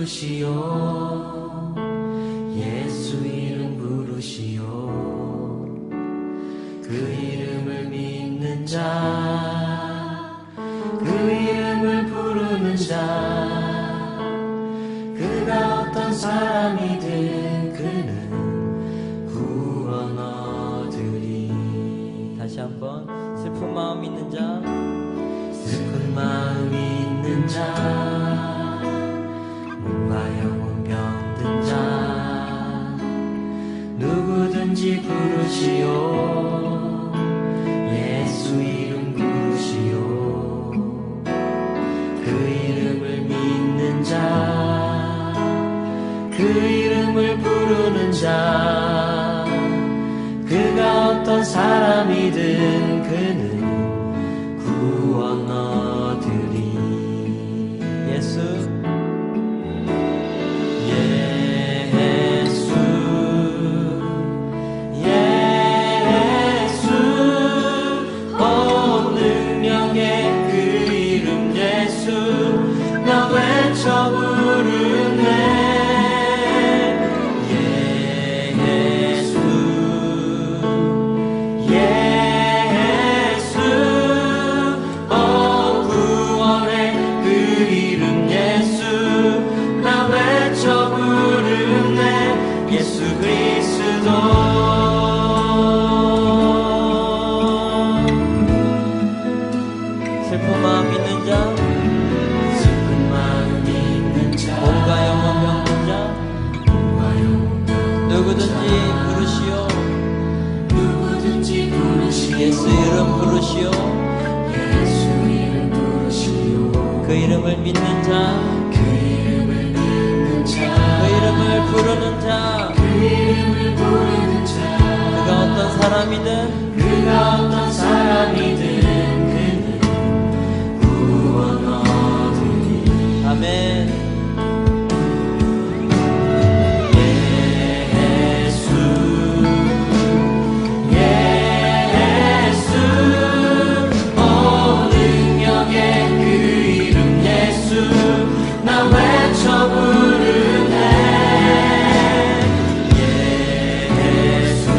부르시오 예수 이름 부르시오 그 이름을 믿는 자 그 이름을 부르는 자 그가 어떤 사람이든 그는 구원 얻으리. 다시 한번 슬픈 마음 있는 자 슬픈 마음 있는 자 몸과 영혼 병든 자 누구든지 부르시오 예수 이름 부르시오 그 이름을 믿는 자 그 이름을 부르는 자 그가 어떤 사람이든 그는 구원 얻으리. 예수 예수 예수 온 능력의 그 이름 예수 나 외쳐 부르네 예수 그리스도 슬픈 마음 있는 자 슬픈 마음 있는 자 몸과 영혼 병든 자 몸과 영혼 병든 누구든지 부르시오 누구든지 부르시오 예수 이름 부르시오 예수 이름 부르시오 그 이름을 믿는 자 그 이름을 믿는 자 그 이름을 부르는 자 그 이름을 부르는 자 그가 어떤 사람이든 그가 어떤 사람이든 그는 구원 얻으리. 아멘. 예수 예수 온 능력의 그 이름 예수 나 외쳐 부르네 예수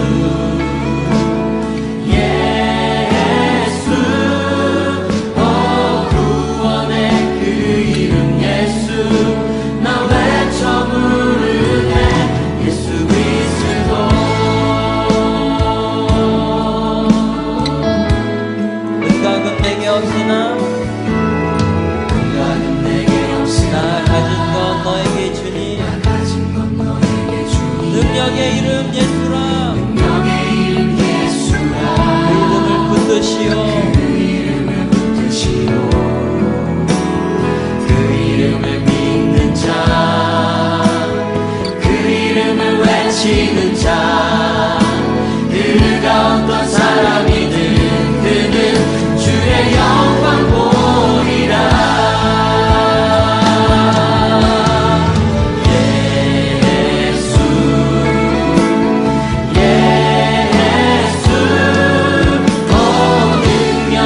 예수 온 구원의 그 이름 예수 나 외쳐 부르네 예수 그리스도 은각은 내게 없으나 은각은 내게 없으나 가진 건 너에게 주니 가진 건 너에게 주니 능력의 이름 예수라 능력의 이름 예수라 그 이름을 붙드시오 그 이름을 붙드시오 그 이름을 믿는 자 그 이름을 외치는 자 그가 어떤 사람이든 그는 주의 영광 보리라 예수 예수 온 능력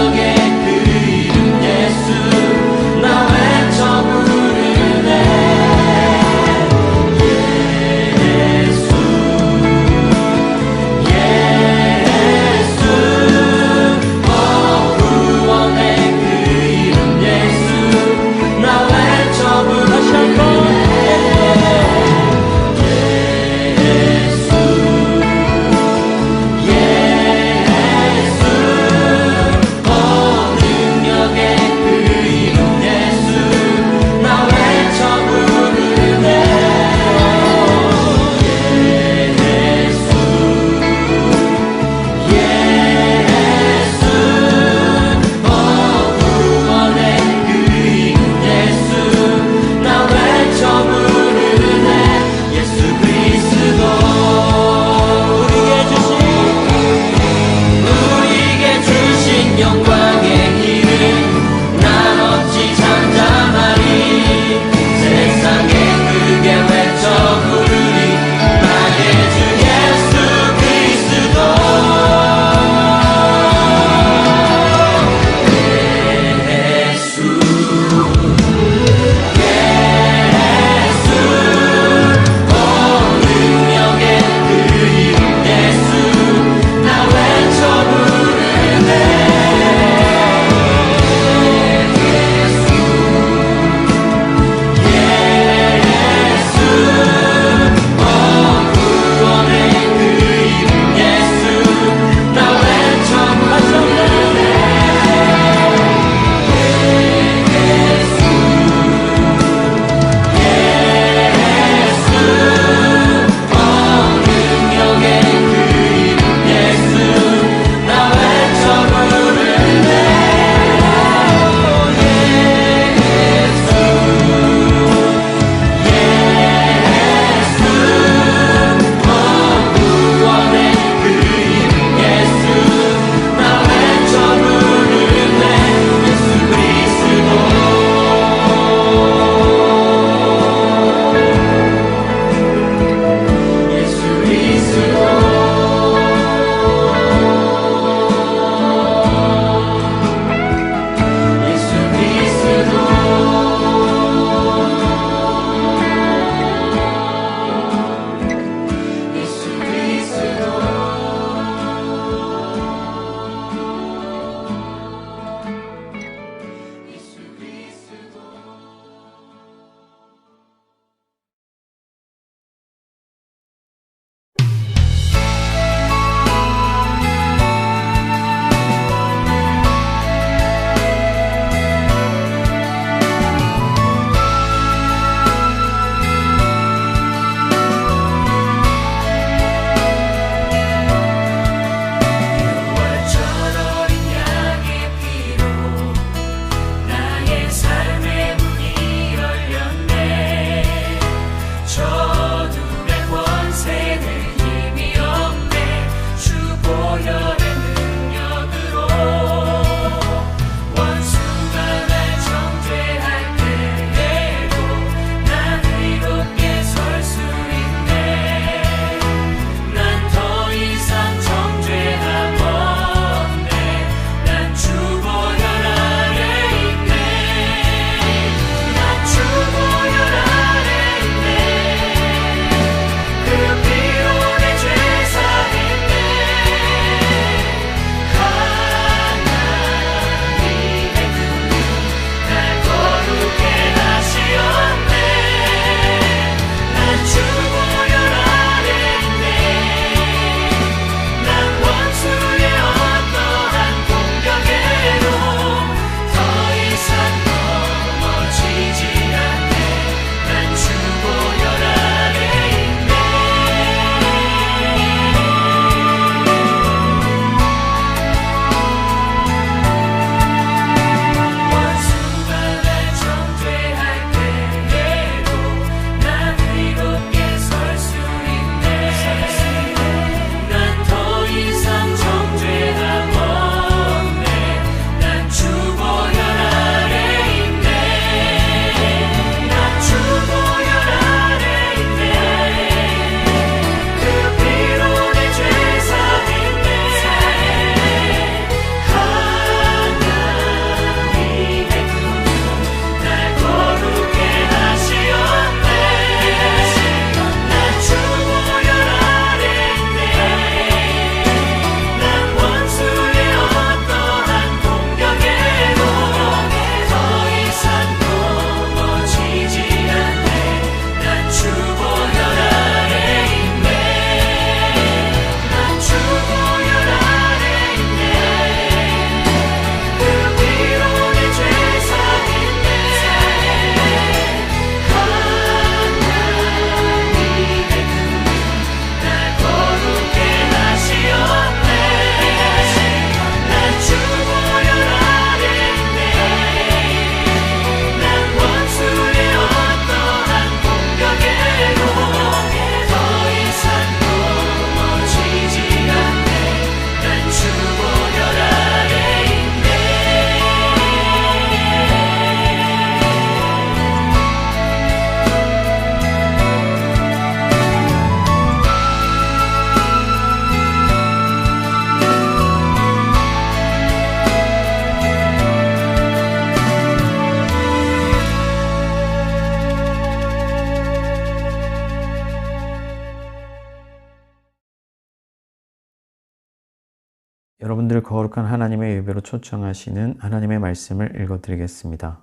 여러분들 거룩한 하나님의 예배로 초청하시는 하나님의 말씀을 읽어드리겠습니다.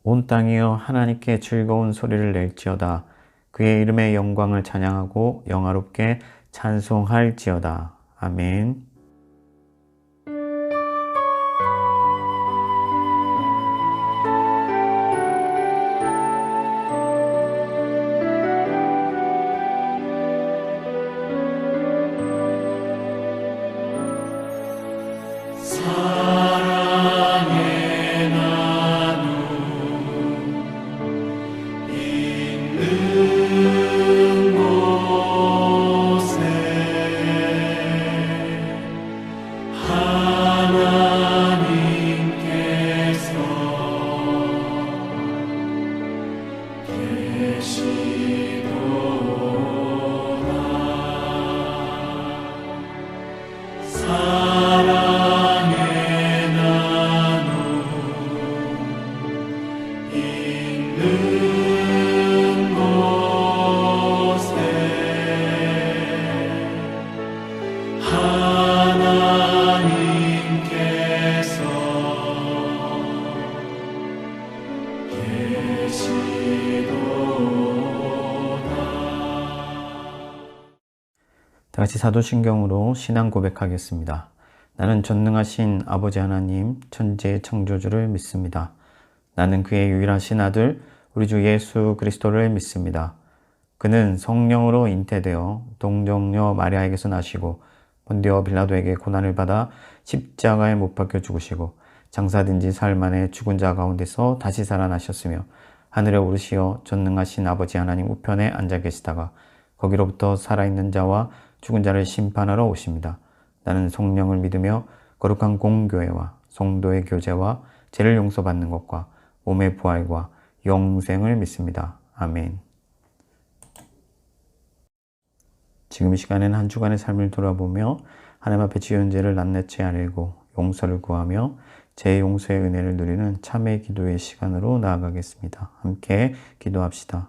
온 땅이여 하나님께 즐거운 소리를 낼지어다. 그의 이름의 영광을 찬양하고 영화롭게 찬송할지어다. 아멘. 사랑의 나눔 있는 곳에 하나님께서 계시도다. 있는 곳에 하나님께서 계시도다. 다 같이 사도신경으로 신앙 고백하겠습니다. 나는 전능하신 아버지 하나님, 천지의 창조주를 믿습니다. 나는 그의 유일하신 아들, 우리 주 예수 그리스도를 믿습니다. 그는 성령으로 잉태되어 동정녀 마리아에게서 나시고 본디오 빌라도에게 고난을 받아 십자가에 못 박혀 죽으시고 장사된 지 사흘 만에 죽은 자 가운데서 다시 살아나셨으며 하늘에 오르시어 전능하신 아버지 하나님 우편에 앉아 계시다가 거기로부터 살아있는 자와 죽은 자를 심판하러 오십니다. 나는 성령을 믿으며 거룩한 공교회와 성도의 교제와 죄를 용서받는 것과 몸의 부활과 영생을 믿습니다. 아멘. 지금 이 시간에는 한 주간의 삶을 돌아보며 하나님 앞에 지은 죄를 낱낱이 아뢰고 용서를 구하며 제 용서의 은혜를 누리는 참회 기도의 시간으로 나아가겠습니다. 함께 기도합시다.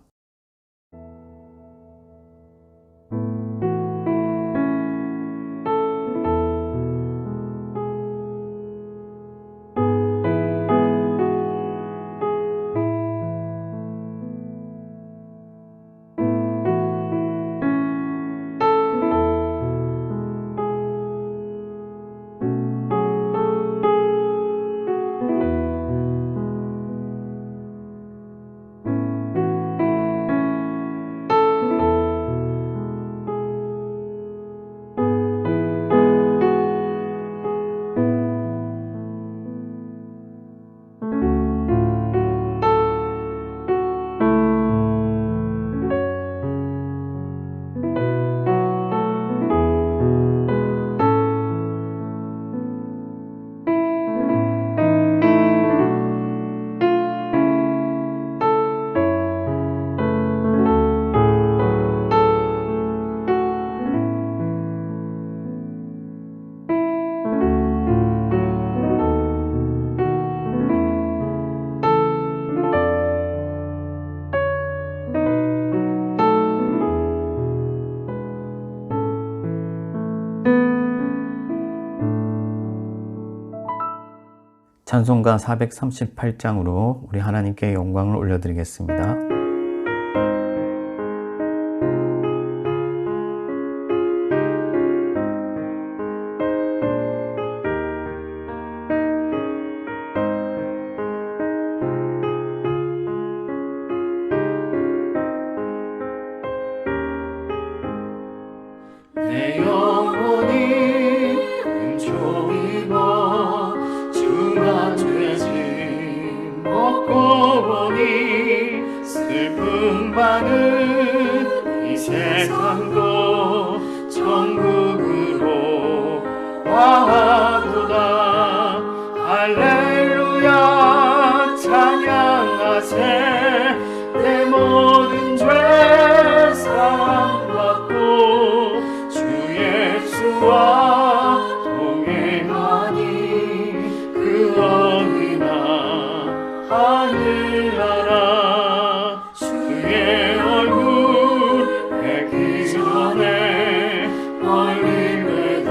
찬송가 438장으로 우리 하나님께 영광을 올려드리겠습니다. 내 영혼이 은총입어 중한 죄짐 먹고 보니 슬픔 많은 이 세상도 천국으로 와도다. 할렐루야 찬양하세. 내 모든 죄 사함받고 예수와 동행하니 그 어느 하늘나라. 주의 얼굴 뵙기 전에 멀리 외도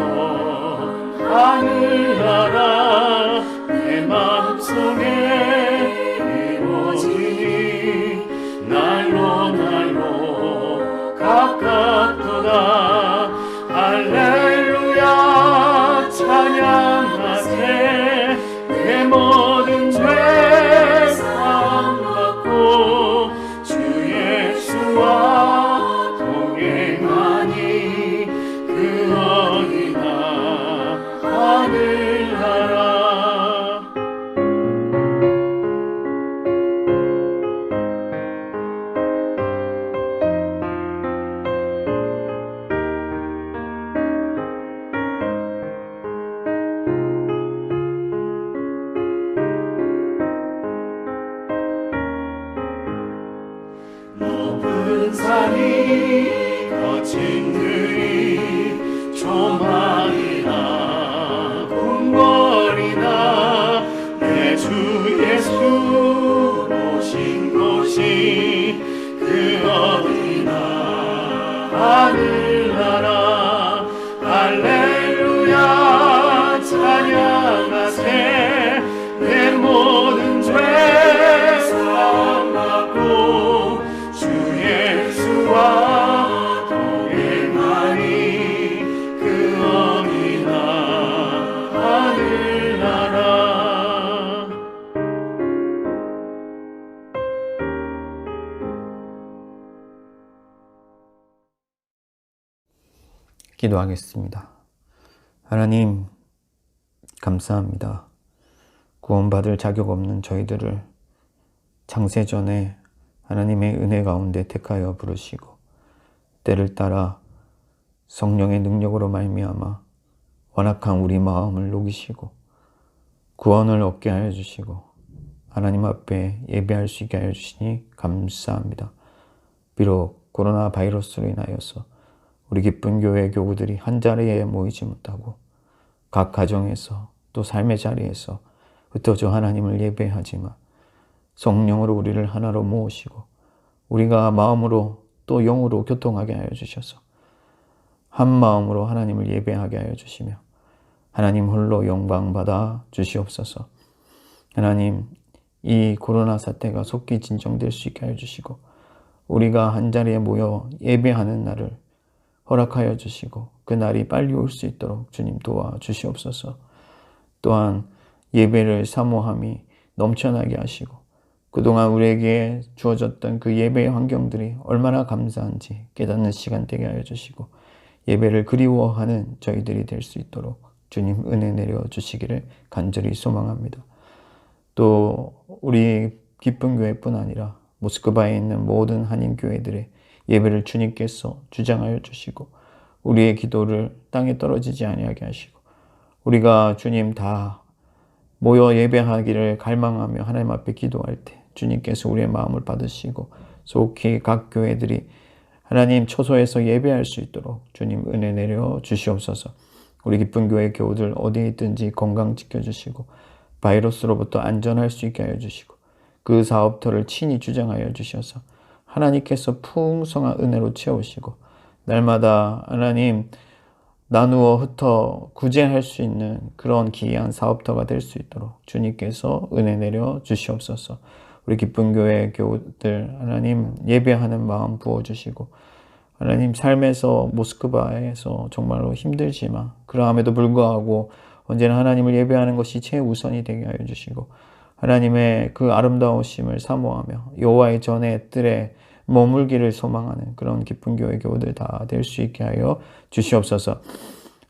기도하겠습니다. 하나님, 감사합니다. 구원받을 자격 없는 저희들을 창세전에 하나님의 은혜 가운데 택하여 부르시고 때를 따라 성령의 능력으로 말미암아 완악한 우리 마음을 녹이시고 구원을 얻게 하여 주시고 하나님 앞에 예배할 수 있게 하여 주시니 감사합니다. 비록 코로나 바이러스로 인하여서 우리 기쁜 교회 교우들이 한자리에 모이지 못하고 각 가정에서 또 삶의 자리에서 흩어져 하나님을 예배하지만 성령으로 우리를 하나로 모으시고 우리가 마음으로 또 영으로 교통하게 하여 주셔서 한 마음으로 하나님을 예배하게 하여 주시며 하나님 홀로 영광 받아 주시옵소서. 하나님, 이 코로나 사태가 속히 진정될 수 있게 하여 주시고 우리가 한자리에 모여 예배하는 날을 허락하여 주시고 그 날이 빨리 올 수 있도록 주님 도와주시옵소서. 또한 예배를 사모함이 넘쳐나게 하시고 그동안 우리에게 주어졌던 그 예배의 환경들이 얼마나 감사한지 깨닫는 시간 되게 하여 주시고 예배를 그리워하는 저희들이 될 수 있도록 주님 은혜 내려 주시기를 간절히 소망합니다. 또 우리 기쁜 교회뿐 아니라 모스크바에 있는 모든 한인교회들의 예배를 주님께서 주장하여 주시고 우리의 기도를 땅에 떨어지지 아니하게 하시고 우리가 주님 다 모여 예배하기를 갈망하며 하나님 앞에 기도할 때 주님께서 우리의 마음을 받으시고 속히 각 교회들이 하나님 처소에서 예배할 수 있도록 주님 은혜 내려 주시옵소서. 우리 기쁜 교회 교우들 어디에 있든지 건강 지켜주시고 바이러스로부터 안전할 수 있게 하여 주시고 그 사업터를 친히 주장하여 주셔서 하나님께서 풍성한 은혜로 채우시고 날마다 하나님 나누어 흩어 구제할 수 있는 그런 기이한 사업터가 될 수 있도록 주님께서 은혜 내려 주시옵소서. 우리 기쁜 교회 교우들 하나님 예배하는 마음 부어주시고 하나님 삶에서 모스크바에서 정말로 힘들지만 그러함에도 불구하고 언제나 하나님을 예배하는 것이 최우선이 되게 하여 주시고 하나님의 그 아름다우심을 사모하며 여호와의 전의 뜰에 머물기를 소망하는 그런 기쁜 교회 교우들 다 될 수 있게 하여 주시옵소서.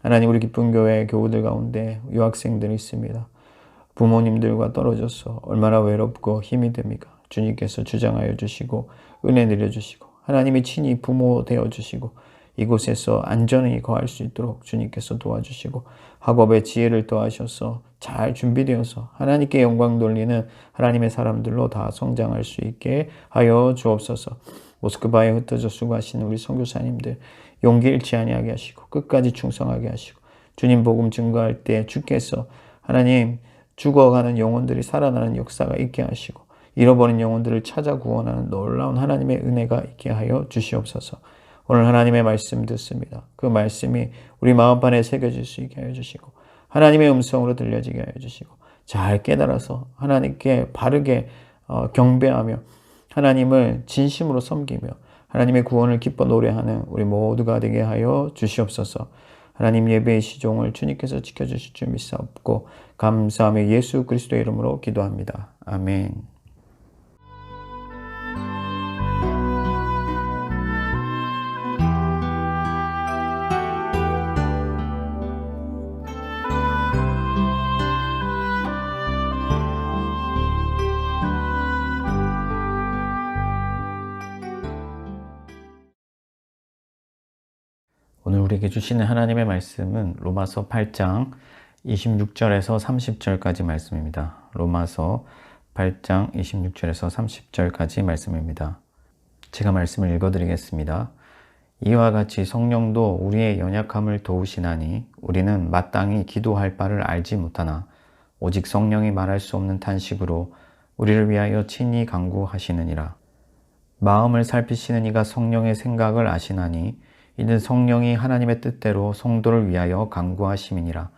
하나님, 우리 기쁜 교회 교우들 가운데 유학생들이 있습니다. 부모님들과 떨어져서 얼마나 외롭고 힘이 듭니까? 주님께서 주장하여 주시고 은혜 내려주시고 하나님이 친히 부모 되어주시고 이곳에서 안전히 거할 수 있도록 주님께서 도와주시고 학업의 지혜를 더하셔서 잘 준비되어서 하나님께 영광 돌리는 하나님의 사람들로 다 성장할 수 있게 하여 주옵소서. 모스크바에 흩어져 수고하시는 우리 선교사님들 용기 잃지 아니하게 하시고 끝까지 충성하게 하시고 주님 복음 증거할 때 주께서 하나님 죽어가는 영혼들이 살아나는 역사가 있게 하시고 잃어버린 영혼들을 찾아 구원하는 놀라운 하나님의 은혜가 있게 하여 주시옵소서. 오늘 하나님의 말씀 듣습니다. 그 말씀이 우리 마음판에 새겨질 수 있게 하여 주시고 하나님의 음성으로 들려지게 하여 주시고 잘 깨달아서 하나님께 바르게 경배하며 하나님을 진심으로 섬기며 하나님의 구원을 기뻐 노래하는 우리 모두가 되게 하여 주시옵소서. 하나님 예배의 시종을 주님께서 지켜주실 줄 믿사옵고 감사하며 예수 그리스도의 이름으로 기도합니다. 아멘. 오늘 우리에게 주시는 하나님의 말씀은 로마서 8장 26절에서 30절까지 말씀입니다. 로마서 8장 26절에서 30절까지 말씀입니다. 제가 말씀을 읽어드리겠습니다. 이와 같이 성령도 우리의 연약함을 도우시나니 우리는 마땅히 기도할 바를 알지 못하나 오직 성령이 말할 수 없는 탄식으로 우리를 위하여 친히 간구하시느니라. 마음을 살피시는 이가 성령의 생각을 아시나니 이는 성령이 하나님의 뜻대로 성도를 위하여 간구하심이니라.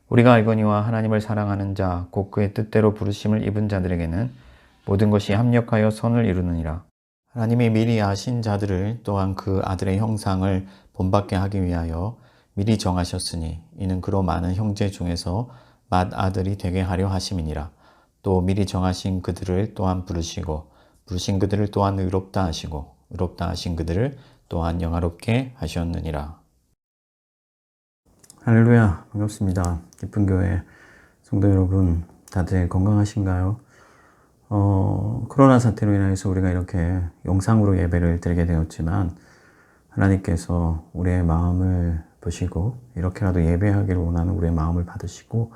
우리가 알거니와 하나님을 사랑하는 자 곧 그의 뜻대로 부르심을 입은 자들에게는 모든 것이 합력하여 선을 이루느니라. 하나님이 미리 아신 자들을 또한 그 아들의 형상을 본받게 하기 위하여 미리 정하셨으니 이는 그로 많은 형제 중에서 맏아들이 되게 하려 하심이니라. 또 미리 정하신 그들을 또한 부르시고 부르신 그들을 또한 의롭다 하시고 의롭다 하신 그들을 또한 영화롭게 하셨느니라. 할렐루야, 반갑습니다. 기쁜 교회 성도 여러분, 다들 건강하신가요? 코로나 사태로 인해서 우리가 이렇게 영상으로 예배를 드리게 되었지만 하나님께서 우리의 마음을 보시고 이렇게라도 예배하기를 원하는 우리의 마음을 받으시고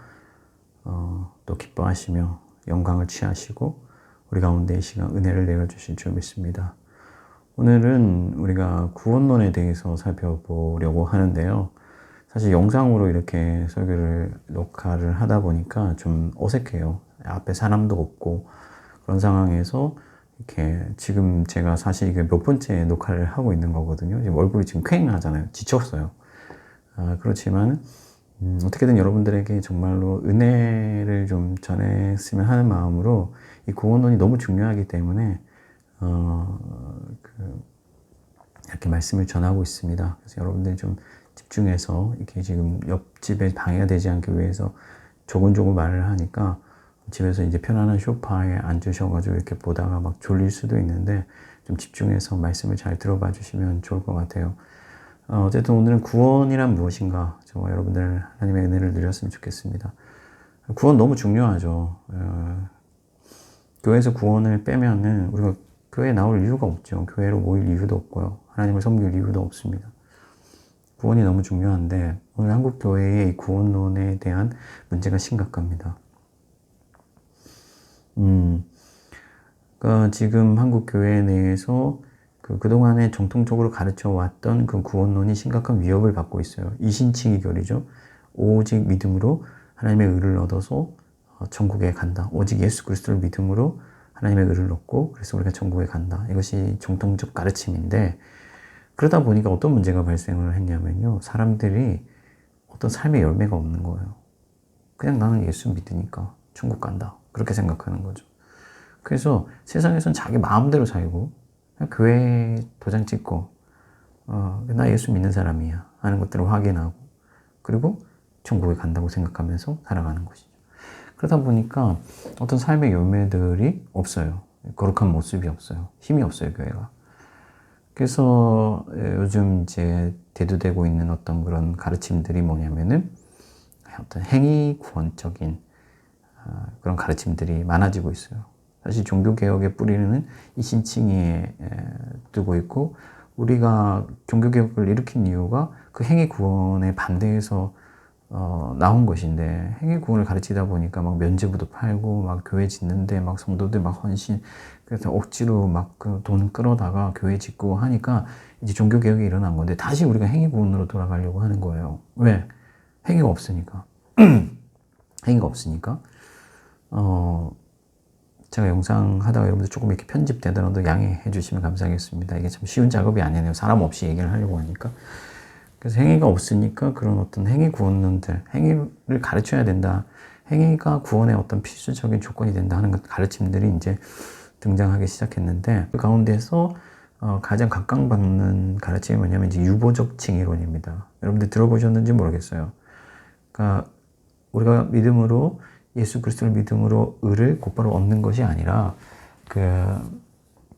또 기뻐하시며 영광을 취하시고 우리 가운데 이 시간 은혜를 내려주실 줄 믿습니다. 오늘은 우리가 구원론에 대해서 살펴보려고 하는데요. 사실 영상으로 이렇게 설교를 녹화를 하다 보니까 좀 어색해요. 앞에 사람도 없고 그런 상황에서 이렇게 지금 제가 사실 이게 몇 번째 녹화를 하고 있는 거거든요. 지금 얼굴이 지금 퀭하잖아요. 지쳤어요. 그렇지만 어떻게든 여러분들에게 정말로 은혜를 좀 전했으면 하는 마음으로 이 구원론이 너무 중요하기 때문에 이렇게 말씀을 전하고 있습니다. 그래서 여러분들이 좀 집중해서 이렇게 지금 옆집에 방해가 되지 않기 위해서 조곤조곤 말을 하니까 집에서 이제 편안한 소파에 앉으셔가지고 이렇게 보다가 막 졸릴 수도 있는데 좀 집중해서 말씀을 잘 들어봐 주시면 좋을 것 같아요. 어쨌든 오늘은 구원이란 무엇인가 정말 여러분들 하나님의 은혜를 누렸으면 좋겠습니다. 구원 너무 중요하죠. 교회에서 구원을 빼면은 우리가 교회에 나올 이유가 없죠. 교회로 모일 이유도 없고요. 하나님을 섬길 이유도 없습니다. 구원이 너무 중요한데 오늘 한국 교회의 이 구원론에 대한 문제가 심각합니다. 그러니까 지금 한국 교회 내에서 그동안에 정통적으로 가르쳐 왔던 그 구원론이 심각한 위협을 받고 있어요. 이신칭의교리죠. 오직 믿음으로 하나님의 의를 얻어서 천국에 간다. 오직 예수 그리스도를 믿음으로 하나님의 의를 얻고 그래서 우리가 천국에 간다. 이것이 정통적 가르침인데 그러다 보니까 어떤 문제가 발생을 했냐면요. 사람들이 어떤 삶의 열매가 없는 거예요. 그냥 나는 예수 믿으니까 천국 간다. 그렇게 생각하는 거죠. 그래서 세상에선 자기 마음대로 살고 그냥 교회 도장 찍고 나 예수 믿는 사람이야 하는 것들을 확인하고 그리고 천국에 간다고 생각하면서 살아가는 것이죠. 그러다 보니까 어떤 삶의 열매들이 없어요. 거룩한 모습이 없어요. 힘이 없어요, 교회가. 그래서 요즘 이제 대두되고 있는 어떤 그런 가르침들이 뭐냐면은 어떤 행위 구원적인 그런 가르침들이 많아지고 있어요. 사실 종교개혁의 뿌리는 이 신칭의에 두고 있고 우리가 종교개혁을 일으킨 이유가 그 행위 구원에 반대해서 나온 것인데 행위 구원을 가르치다 보니까 막 면죄부도 팔고 막 교회 짓는데 막 성도들 막 헌신 그래서 억지로 막 그 돈 끌어다가 교회 짓고 하니까 이제 종교 개혁이 일어난 건데 다시 우리가 행위 구원으로 돌아가려고 하는 거예요. 왜? 행위가 없으니까. 행위가 없으니까. 제가 영상 하다가 여러분들 조금 이렇게 편집되더라도 양해해 주시면 감사하겠습니다. 이게 참 쉬운 작업이 아니네요. 사람 없이 얘기를 하려고 하니까. 그래서 행위가 없으니까 그런 어떤 행위 구원론들, 행위를 가르쳐야 된다. 행위가 구원의 어떤 필수적인 조건이 된다 하는 가르침들이 이제 등장하기 시작했는데 그 가운데서 가장 각광받는 가르침이 뭐냐면 이제 유보적 칭의론입니다. 여러분들 들어보셨는지 모르겠어요. 그러니까 우리가 믿음으로 예수 그리스도를 믿음으로 의를 곧바로 얻는 것이 아니라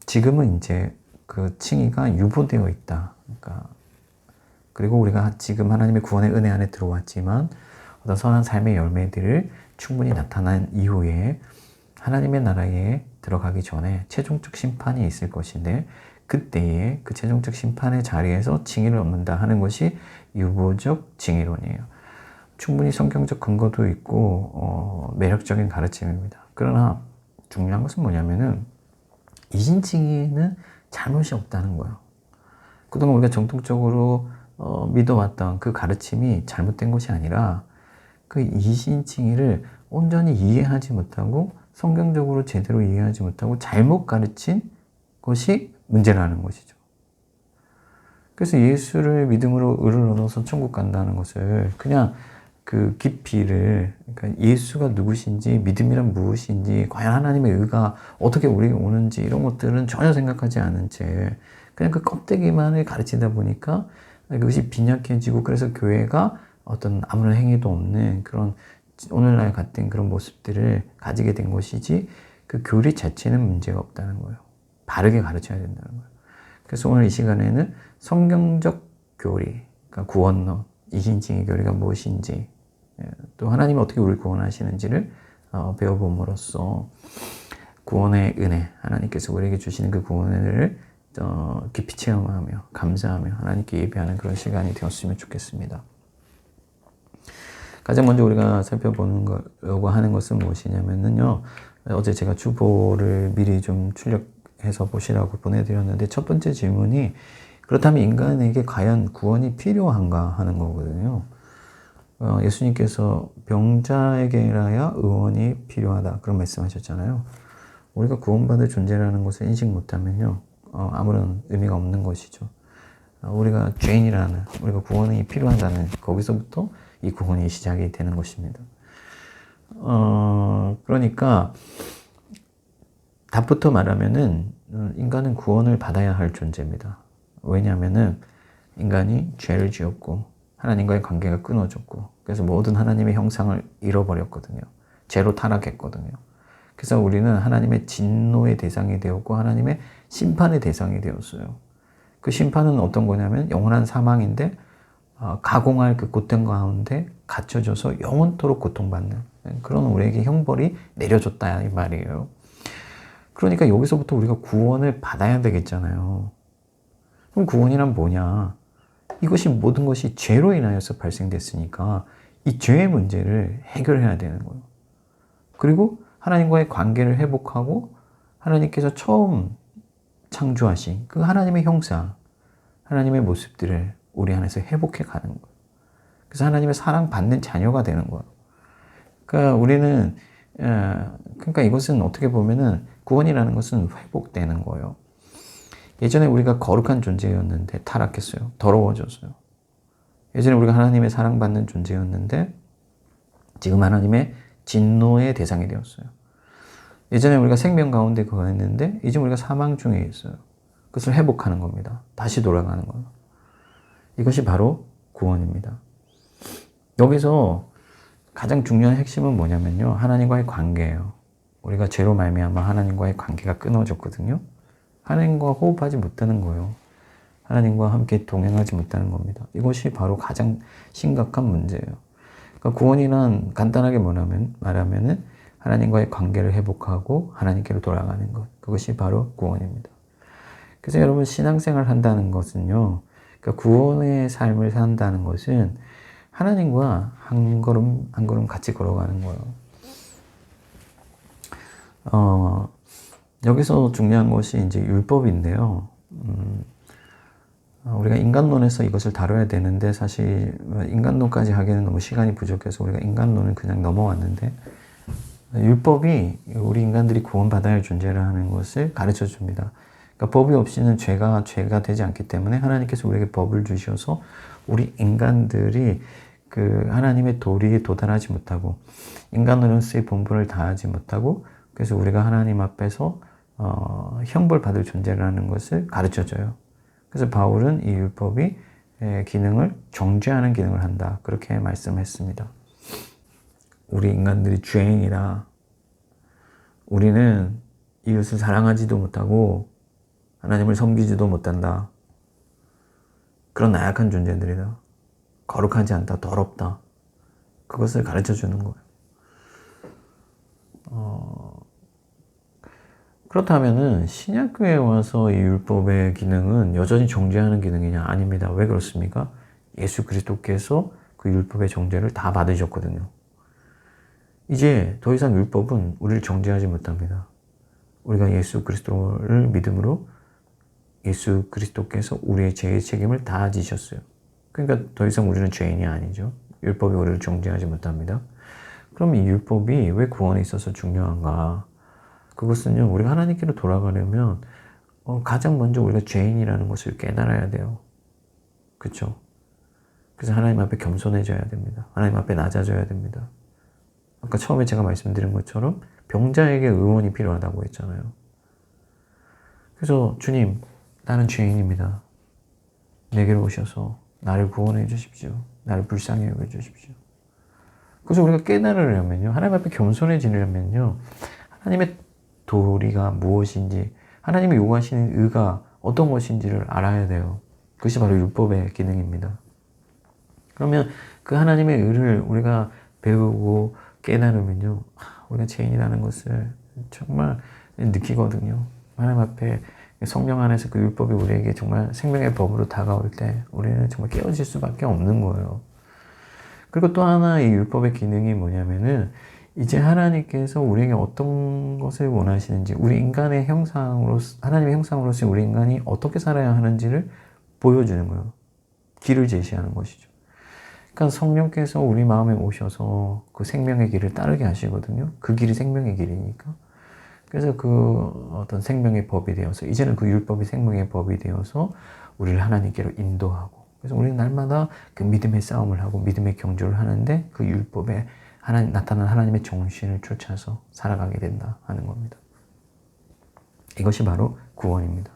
지금은 이제 그 칭의가 유보되어 있다. 그러니까 그리고 우리가 지금 하나님의 구원의 은혜 안에 들어왔지만 어떤 선한 삶의 열매들을 충분히 나타난 이후에 하나님의 나라에 들어가기 전에 최종적 심판이 있을 것인데 그때에 그 최종적 심판의 자리에서 칭의를 얻는다 하는 것이 유보적 칭의론이에요. 충분히 성경적 근거도 있고 매력적인 가르침입니다. 그러나 중요한 것은 뭐냐면은 이신칭의에는 잘못이 없다는 거예요. 그동안 우리가 정통적으로 믿어왔던 그 가르침이 잘못된 것이 아니라 그 이신칭의를 온전히 이해하지 못하고 성경적으로 제대로 이해하지 못하고 잘못 가르친 것이 문제라는 것이죠. 그래서 예수를 믿음으로 의를 얻어서 천국 간다는 것을 그냥 그 깊이를 그러니까 예수가 누구신지 믿음이란 무엇인지 과연 하나님의 의가 어떻게 우리에게 오는지 이런 것들은 전혀 생각하지 않은 채 그냥 그 껍데기만을 가르치다 보니까 그것이 빈약해지고 그래서 교회가 어떤 아무런 행위도 없는 그런 오늘날 같은 그런 모습들을 가지게 된 것이지 그 교리 자체는 문제가 없다는 거예요. 바르게 가르쳐야 된다는 거예요. 그래서 오늘 이 시간에는 성경적 교리, 그러니까 구원론, 이신칭의 교리가 무엇인지, 또 하나님이 어떻게 우리를 구원하시는지를 배워봄으로써 구원의 은혜, 하나님께서 우리에게 주시는 그 구원의 은혜를 깊이 체험하며 감사하며 하나님께 예배하는 그런 시간이 되었으면 좋겠습니다. 가장 먼저 우리가 살펴보려고 하는 것은 무엇이냐면요. 어제 제가 주보를 미리 좀 출력해서 보시라고 보내드렸는데 첫 번째 질문이 그렇다면 인간에게 과연 구원이 필요한가 하는 거거든요. 예수님께서 병자에게라야 의원이 필요하다 그런 말씀하셨잖아요. 우리가 구원받을 존재라는 것을 인식 못하면요. 아무런 의미가 없는 것이죠. 우리가 죄인이라는, 우리가 구원이 필요하다는 거기서부터 이 구원이 시작이 되는 것입니다. 그러니까 답부터 말하면은 인간은 구원을 받아야 할 존재입니다. 왜냐하면은 인간이 죄를 지었고 하나님과의 관계가 끊어졌고 그래서 모든 하나님의 형상을 잃어버렸거든요. 죄로 타락했거든요. 그래서 우리는 하나님의 진노의 대상이 되었고 하나님의 심판의 대상이 되었어요. 그 심판은 어떤 거냐면 영원한 사망인데 가공할 그 고통 가운데 갇혀져서 영원토록 고통받는 그런 우리에게 형벌이 내려졌다 이 말이에요. 그러니까 여기서부터 우리가 구원을 받아야 되겠잖아요. 그럼 구원이란 뭐냐? 이것이 모든 것이 죄로 인하여서 발생됐으니까 이 죄의 문제를 해결해야 되는 거예요. 그리고 하나님과의 관계를 회복하고 하나님께서 처음 창조하신 그 하나님의 형상, 하나님의 모습들을 우리 안에서 회복해 가는 거예요. 그래서 하나님의 사랑받는 자녀가 되는 거예요. 그러니까 우리는 그러니까 이것은 어떻게 보면은 구원이라는 것은 회복되는 거예요. 예전에 우리가 거룩한 존재였는데 타락했어요. 더러워졌어요. 예전에 우리가 하나님의 사랑받는 존재였는데 지금 하나님의 진노의 대상이 되었어요. 예전에 우리가 생명 가운데 거했는데 이제 우리가 사망 중에 있어요. 그것을 회복하는 겁니다. 다시 돌아가는 거예요. 이것이 바로 구원입니다. 여기서 가장 중요한 핵심은 뭐냐면요. 하나님과의 관계예요. 우리가 죄로 말미암아 하나님과의 관계가 끊어졌거든요. 하나님과 호흡하지 못하는 거예요. 하나님과 함께 동행하지 못하는 겁니다. 이것이 바로 가장 심각한 문제예요. 그러니까 구원이란 간단하게 말하면은 하나님과의 관계를 회복하고 하나님께로 돌아가는 것. 그것이 바로 구원입니다. 그래서 여러분 신앙생활 한다는 것은요. 그러니까 구원의 삶을 산다는 것은 하나님과 한 걸음 한 걸음 같이 걸어가는 거예요. 여기서 중요한 것이 이제 율법인데요. 우리가 인간론에서 이것을 다뤄야 되는데 사실 인간론까지 하기에는 너무 시간이 부족해서 우리가 인간론을 그냥 넘어왔는데 율법이 우리 인간들이 구원받아야 할 존재라는 것을 가르쳐 줍니다. 그러니까 법이 없이는 죄가 되지 않기 때문에 하나님께서 우리에게 법을 주셔서 우리 인간들이 그 하나님의 도리에 도달하지 못하고 인간으로서의 본분을 다하지 못하고 그래서 우리가 하나님 앞에서 형벌 받을 존재라는 것을 가르쳐 줘요. 그래서 바울은 이 율법이 기능을 정죄하는 기능을 한다. 그렇게 말씀했습니다. 우리 인간들이 죄인이라 우리는 이웃을 사랑하지도 못하고 하나님을 섬기지도 못한다. 그런 나약한 존재들이다. 거룩하지 않다. 더럽다. 그것을 가르쳐 주는 거예요. 그렇다면은 신약교회에 와서 이 율법의 기능은 여전히 정죄하는 기능이냐? 아닙니다. 왜 그렇습니까? 예수 그리스도께서 그 율법의 정죄를 다 받으셨거든요. 이제 더 이상 율법은 우리를 정죄하지 못합니다. 우리가 예수 그리스도를 믿음으로 예수 그리스도께서 우리의 죄의 책임을 다 지셨어요. 그러니까 더 이상 우리는 죄인이 아니죠. 율법이 우리를 정죄하지 못합니다. 그럼 이 율법이 왜 구원에 있어서 중요한가? 그것은요, 우리가 하나님께로 돌아가려면 가장 먼저 우리가 죄인이라는 것을 깨달아야 돼요. 그렇죠? 그래서 하나님 앞에 겸손해져야 됩니다. 하나님 앞에 낮아져야 됩니다. 아까 처음에 제가 말씀드린 것처럼 병자에게 의원이 필요하다고 했잖아요. 그래서 주님, 나는 죄인입니다. 내게로 오셔서 나를 구원해 주십시오. 나를 불쌍히 여겨 주십시오. 그래서 우리가 깨달으려면요, 하나님 앞에 겸손해지려면요, 하나님의 도리가 무엇인지, 하나님이 요구하시는 의가 어떤 것인지를 알아야 돼요. 그것이 바로 율법의 기능입니다. 그러면 그 하나님의 의를 우리가 배우고 깨달으면요, 우리가 죄인이라는 것을 정말 느끼거든요. 하나님 앞에 성령 안에서 그 율법이 우리에게 정말 생명의 법으로 다가올 때 우리는 정말 깨어질 수밖에 없는 거예요. 그리고 또 하나 이 율법의 기능이 뭐냐면은 이제 하나님께서 우리에게 어떤 것을 원하시는지, 우리 인간의 형상으로, 하나님의 형상으로서 우리 인간이 어떻게 살아야 하는지를 보여주는 거예요. 길을 제시하는 것이죠. 그러니까 성령께서 우리 마음에 오셔서 그 생명의 길을 따르게 하시거든요. 그 길이 생명의 길이니까. 그래서 그 어떤 생명의 법이 되어서, 이제는 그 율법이 생명의 법이 되어서 우리를 하나님께로 인도하고, 그래서 우리는 날마다 그 믿음의 싸움을 하고 믿음의 경주를 하는데 그 율법에 나타난 하나님의 정신을 쫓아서 살아가게 된다 하는 겁니다. 이것이 바로 구원입니다.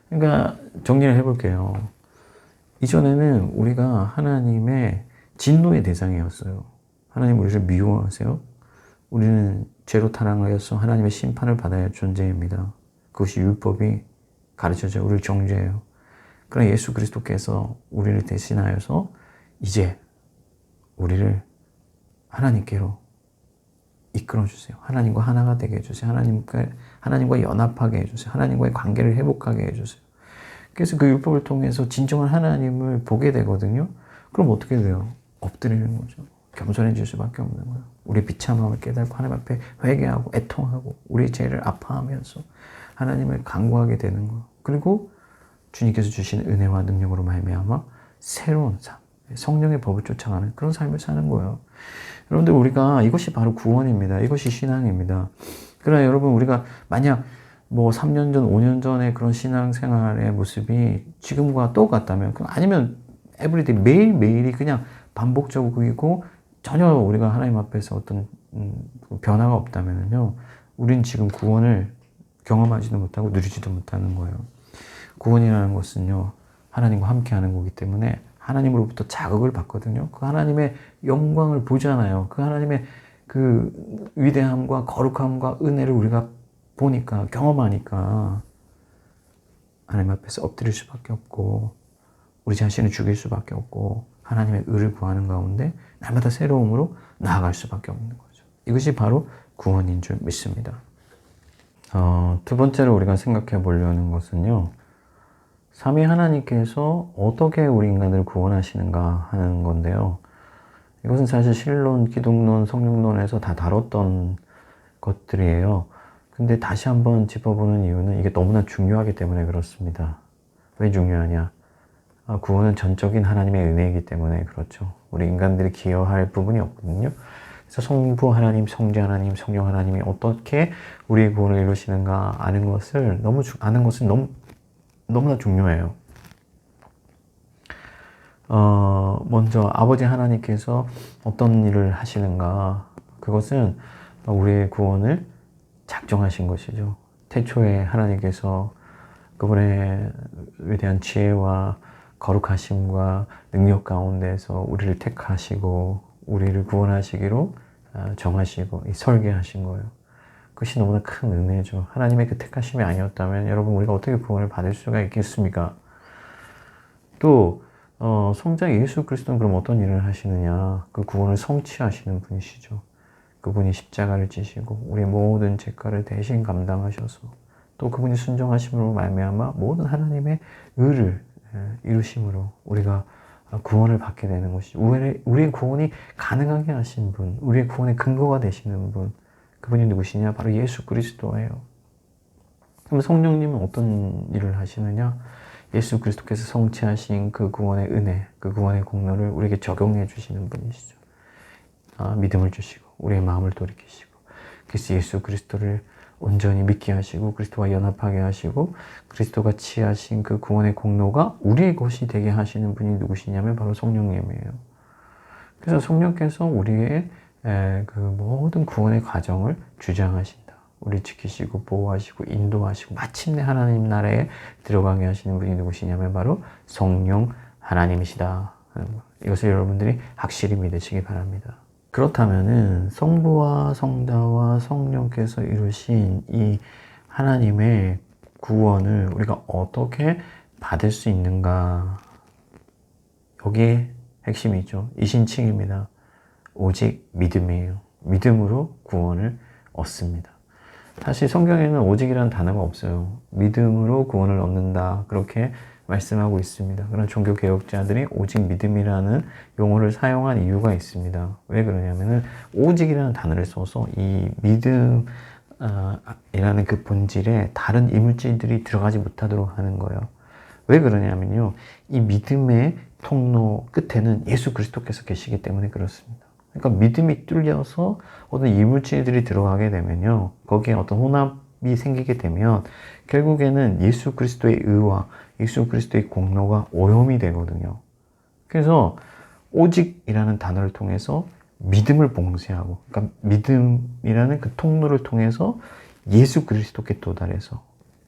그러니까 정리를 해볼게요. 이전에는 우리가 하나님의 진노의 대상이었어요. 하나님 우리를 미워하세요. 우리는 죄로 타락하여서 하나님의 심판을 받아야 할 존재입니다. 그것이 율법이 가르쳐줘요. 우리를 정죄해요. 그러나 예수 그리스도께서 우리를 대신하여서 이제 우리를 하나님께로 이끌어주세요. 하나님과 하나가 되게 해주세요. 하나님과 연합하게 해주세요. 하나님과의 관계를 회복하게 해주세요. 그래서 그 율법을 통해서 진정한 하나님을 보게 되거든요. 그럼 어떻게 돼요? 엎드리는 거죠. 겸손해질 수밖에 없는 거예요. 우리 비참함을 깨닫고 하나님 앞에 회개하고 애통하고 우리의 죄를 아파하면서 하나님을 간구하게 되는 거예요. 그리고 주님께서 주신 은혜와 능력으로 말미암아 새로운 삶, 성령의 법을 쫓아가는 그런 삶을 사는 거예요. 여러분들, 우리가 이것이 바로 구원입니다. 이것이 신앙입니다. 그러나 여러분, 우리가 만약 3년 전, 5년 전의 그런 신앙생활의 모습이 지금과 똑같다면, 아니면 에브리데이 매일매일이 그냥 반복적이고 전혀 우리가 하나님 앞에서 어떤 변화가 없다면요, 우린 지금 구원을 경험하지도 못하고 누리지도 못하는 거예요. 구원이라는 것은요, 하나님과 함께하는 거기 때문에 하나님으로부터 자극을 받거든요. 그 하나님의 영광을 보잖아요. 그 하나님의 그 위대함과 거룩함과 은혜를 우리가 보니까, 경험하니까 하나님 앞에서 엎드릴 수밖에 없고 우리 자신을 죽일 수밖에 없고 하나님의 의를 구하는 가운데 날마다 새로움으로 나아갈 수밖에 없는 거죠. 이것이 바로 구원인 줄 믿습니다. 두 번째로 우리가 생각해 보려는 것은요, 삼위 하나님께서 어떻게 우리 인간들을 구원하시는가 하는 건데요. 이것은 사실 신론, 기독론, 성령론에서 다 다뤘던 것들이에요. 근데 다시 한번 짚어보는 이유는 이게 너무나 중요하기 때문에 그렇습니다. 왜 중요하냐? 구원은 전적인 하나님의 은혜이기 때문에 그렇죠. 우리 인간들이 기여할 부분이 없거든요. 그래서 성부 하나님, 성자 하나님, 성령 하나님이 어떻게 우리의 구원을 이루시는가 아는 것은 너무나 중요해요. 먼저 아버지 하나님께서 어떤 일을 하시는가, 그것은 우리의 구원을 작정하신 것이죠. 태초에 하나님께서 그분의 위대한 지혜와 거룩하심과 능력 가운데서 우리를 택하시고 우리를 구원하시기로 정하시고 설계하신 거예요. 그것이 너무나 큰 은혜죠. 하나님의 그 택하심이 아니었다면 여러분, 우리가 어떻게 구원을 받을 수가 있겠습니까? 또 성자 예수 그리스도는 그럼 어떤 일을 하시느냐? 그 구원을 성취하시는 분이시죠. 그분이 십자가를 지시고 우리의 모든 죄가를 대신 감당하셔서 또 그분이 순종하심으로 말미암아 모든 하나님의 의를 이루심으로 우리가 구원을 받게 되는 것이죠. 우리의 구원이 가능하게 하신 분, 우리의 구원의 근거가 되시는 분, 그분이 누구시냐? 바로 예수 그리스도예요. 그럼 성령님은 어떤 일을 하시느냐? 예수 그리스도께서 성취하신 그 구원의 은혜, 그 구원의 공로를 우리에게 적용해 주시는 분이시죠. 믿음을 주시고 우리의 마음을 돌이키시고 그래서 예수 그리스도를 온전히 믿게 하시고 그리스도와 연합하게 하시고 그리스도가 취하신 그 구원의 공로가 우리의 것이 되게 하시는 분이 누구시냐면 바로 성령님이에요. 그래서 성령께서 우리의 그 모든 구원의 과정을 주장하신다. 우리 지키시고 보호하시고 인도하시고 마침내 하나님 나라에 들어가게 하시는 분이 누구시냐면 바로 성령 하나님이시다. 이것을 여러분들이 확실히 믿으시기 바랍니다. 그렇다면은 성부와 성자와 성령께서 이루신 이 하나님의 구원을 우리가 어떻게 받을 수 있는가? 여기에 핵심이죠. 이신칭입니다. 오직 믿음이에요. 믿음으로 구원을 얻습니다. 사실 성경에는 오직이라는 단어가 없어요. 믿음으로 구원을 얻는다, 그렇게 말씀하고 있습니다. 그런 종교개혁자들이 오직 믿음이라는 용어를 사용한 이유가 있습니다. 왜 그러냐면은 오직이라는 단어를 써서 이 믿음 이라는 그 본질에 다른 이물질들이 들어가지 못하도록 하는 거예요. 왜 그러냐면요, 이 믿음의 통로 끝에는 예수 그리스도께서 계시기 때문에 그렇습니다. 그러니까 믿음이 뚫려서 어떤 이물질들이 들어가게 되면요, 거기에 어떤 혼합이 생기게 되면 결국에는 예수 그리스도의 의와 예수 그리스도의 공로가 오염이 되거든요. 그래서 오직이라는 단어를 통해서 믿음을 봉쇄하고, 그러니까 믿음이라는 그 통로를 통해서 예수 그리스도께 도달해서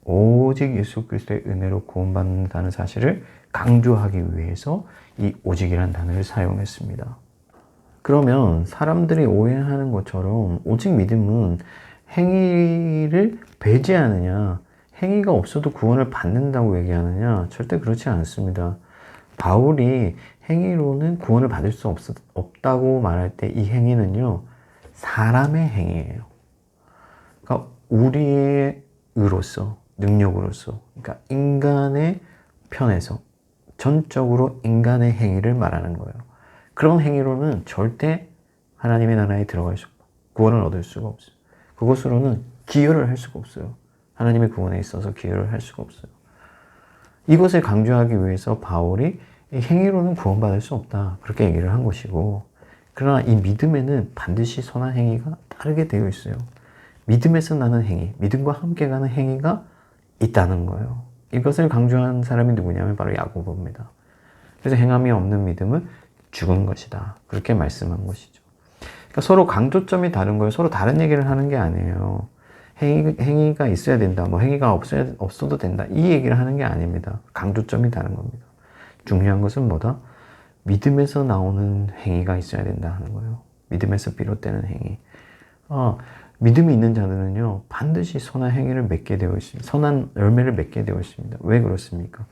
오직 예수 그리스도의 은혜로 구원받는다는 사실을 강조하기 위해서 이 오직이라는 단어를 사용했습니다. 그러면 사람들이 오해하는 것처럼 오직 믿음은 행위를 배제하느냐, 행위가 없어도 구원을 받는다고 얘기하느냐, 절대 그렇지 않습니다. 바울이 행위로는 구원을 받을 수 없다고 말할 때 이 행위는요, 사람의 행위예요. 그러니까 우리의 의로서, 능력으로서, 그러니까 인간의 편에서 전적으로 인간의 행위를 말하는 거예요. 그런 행위로는 절대 하나님의 나라에 들어갈 수 없고 구원을 얻을 수가 없어요. 그것으로는 기여를 할 수가 없어요. 하나님의 구원에 있어서 기여를 할 수가 없어요. 이것을 강조하기 위해서 바울이 이 행위로는 구원받을 수 없다, 그렇게 얘기를 한 것이고, 그러나 이 믿음에는 반드시 선한 행위가 따르게 되어 있어요. 믿음에서 나는 행위, 믿음과 함께 가는 행위가 있다는 거예요. 이것을 강조한 사람이 누구냐면 바로 야고보입니다. 그래서 행함이 없는 믿음은 죽은 것이다, 그렇게 말씀한 것이죠. 그러니까 서로 강조점이 다른 거예요. 서로 다른 얘기를 하는 게 아니에요. 행위가 있어야 된다, 뭐 행위가 없어도 된다, 이 얘기를 하는 게 아닙니다. 강조점이 다른 겁니다. 중요한 것은 뭐다? 믿음에서 나오는 행위가 있어야 된다 하는 거예요. 믿음에서 비롯되는 행위. 믿음이 있는 자들은요, 반드시 선한 행위를 맺게 되어 있습니다. 선한 열매를 맺게 되어 있습니다. 왜 그렇습니까?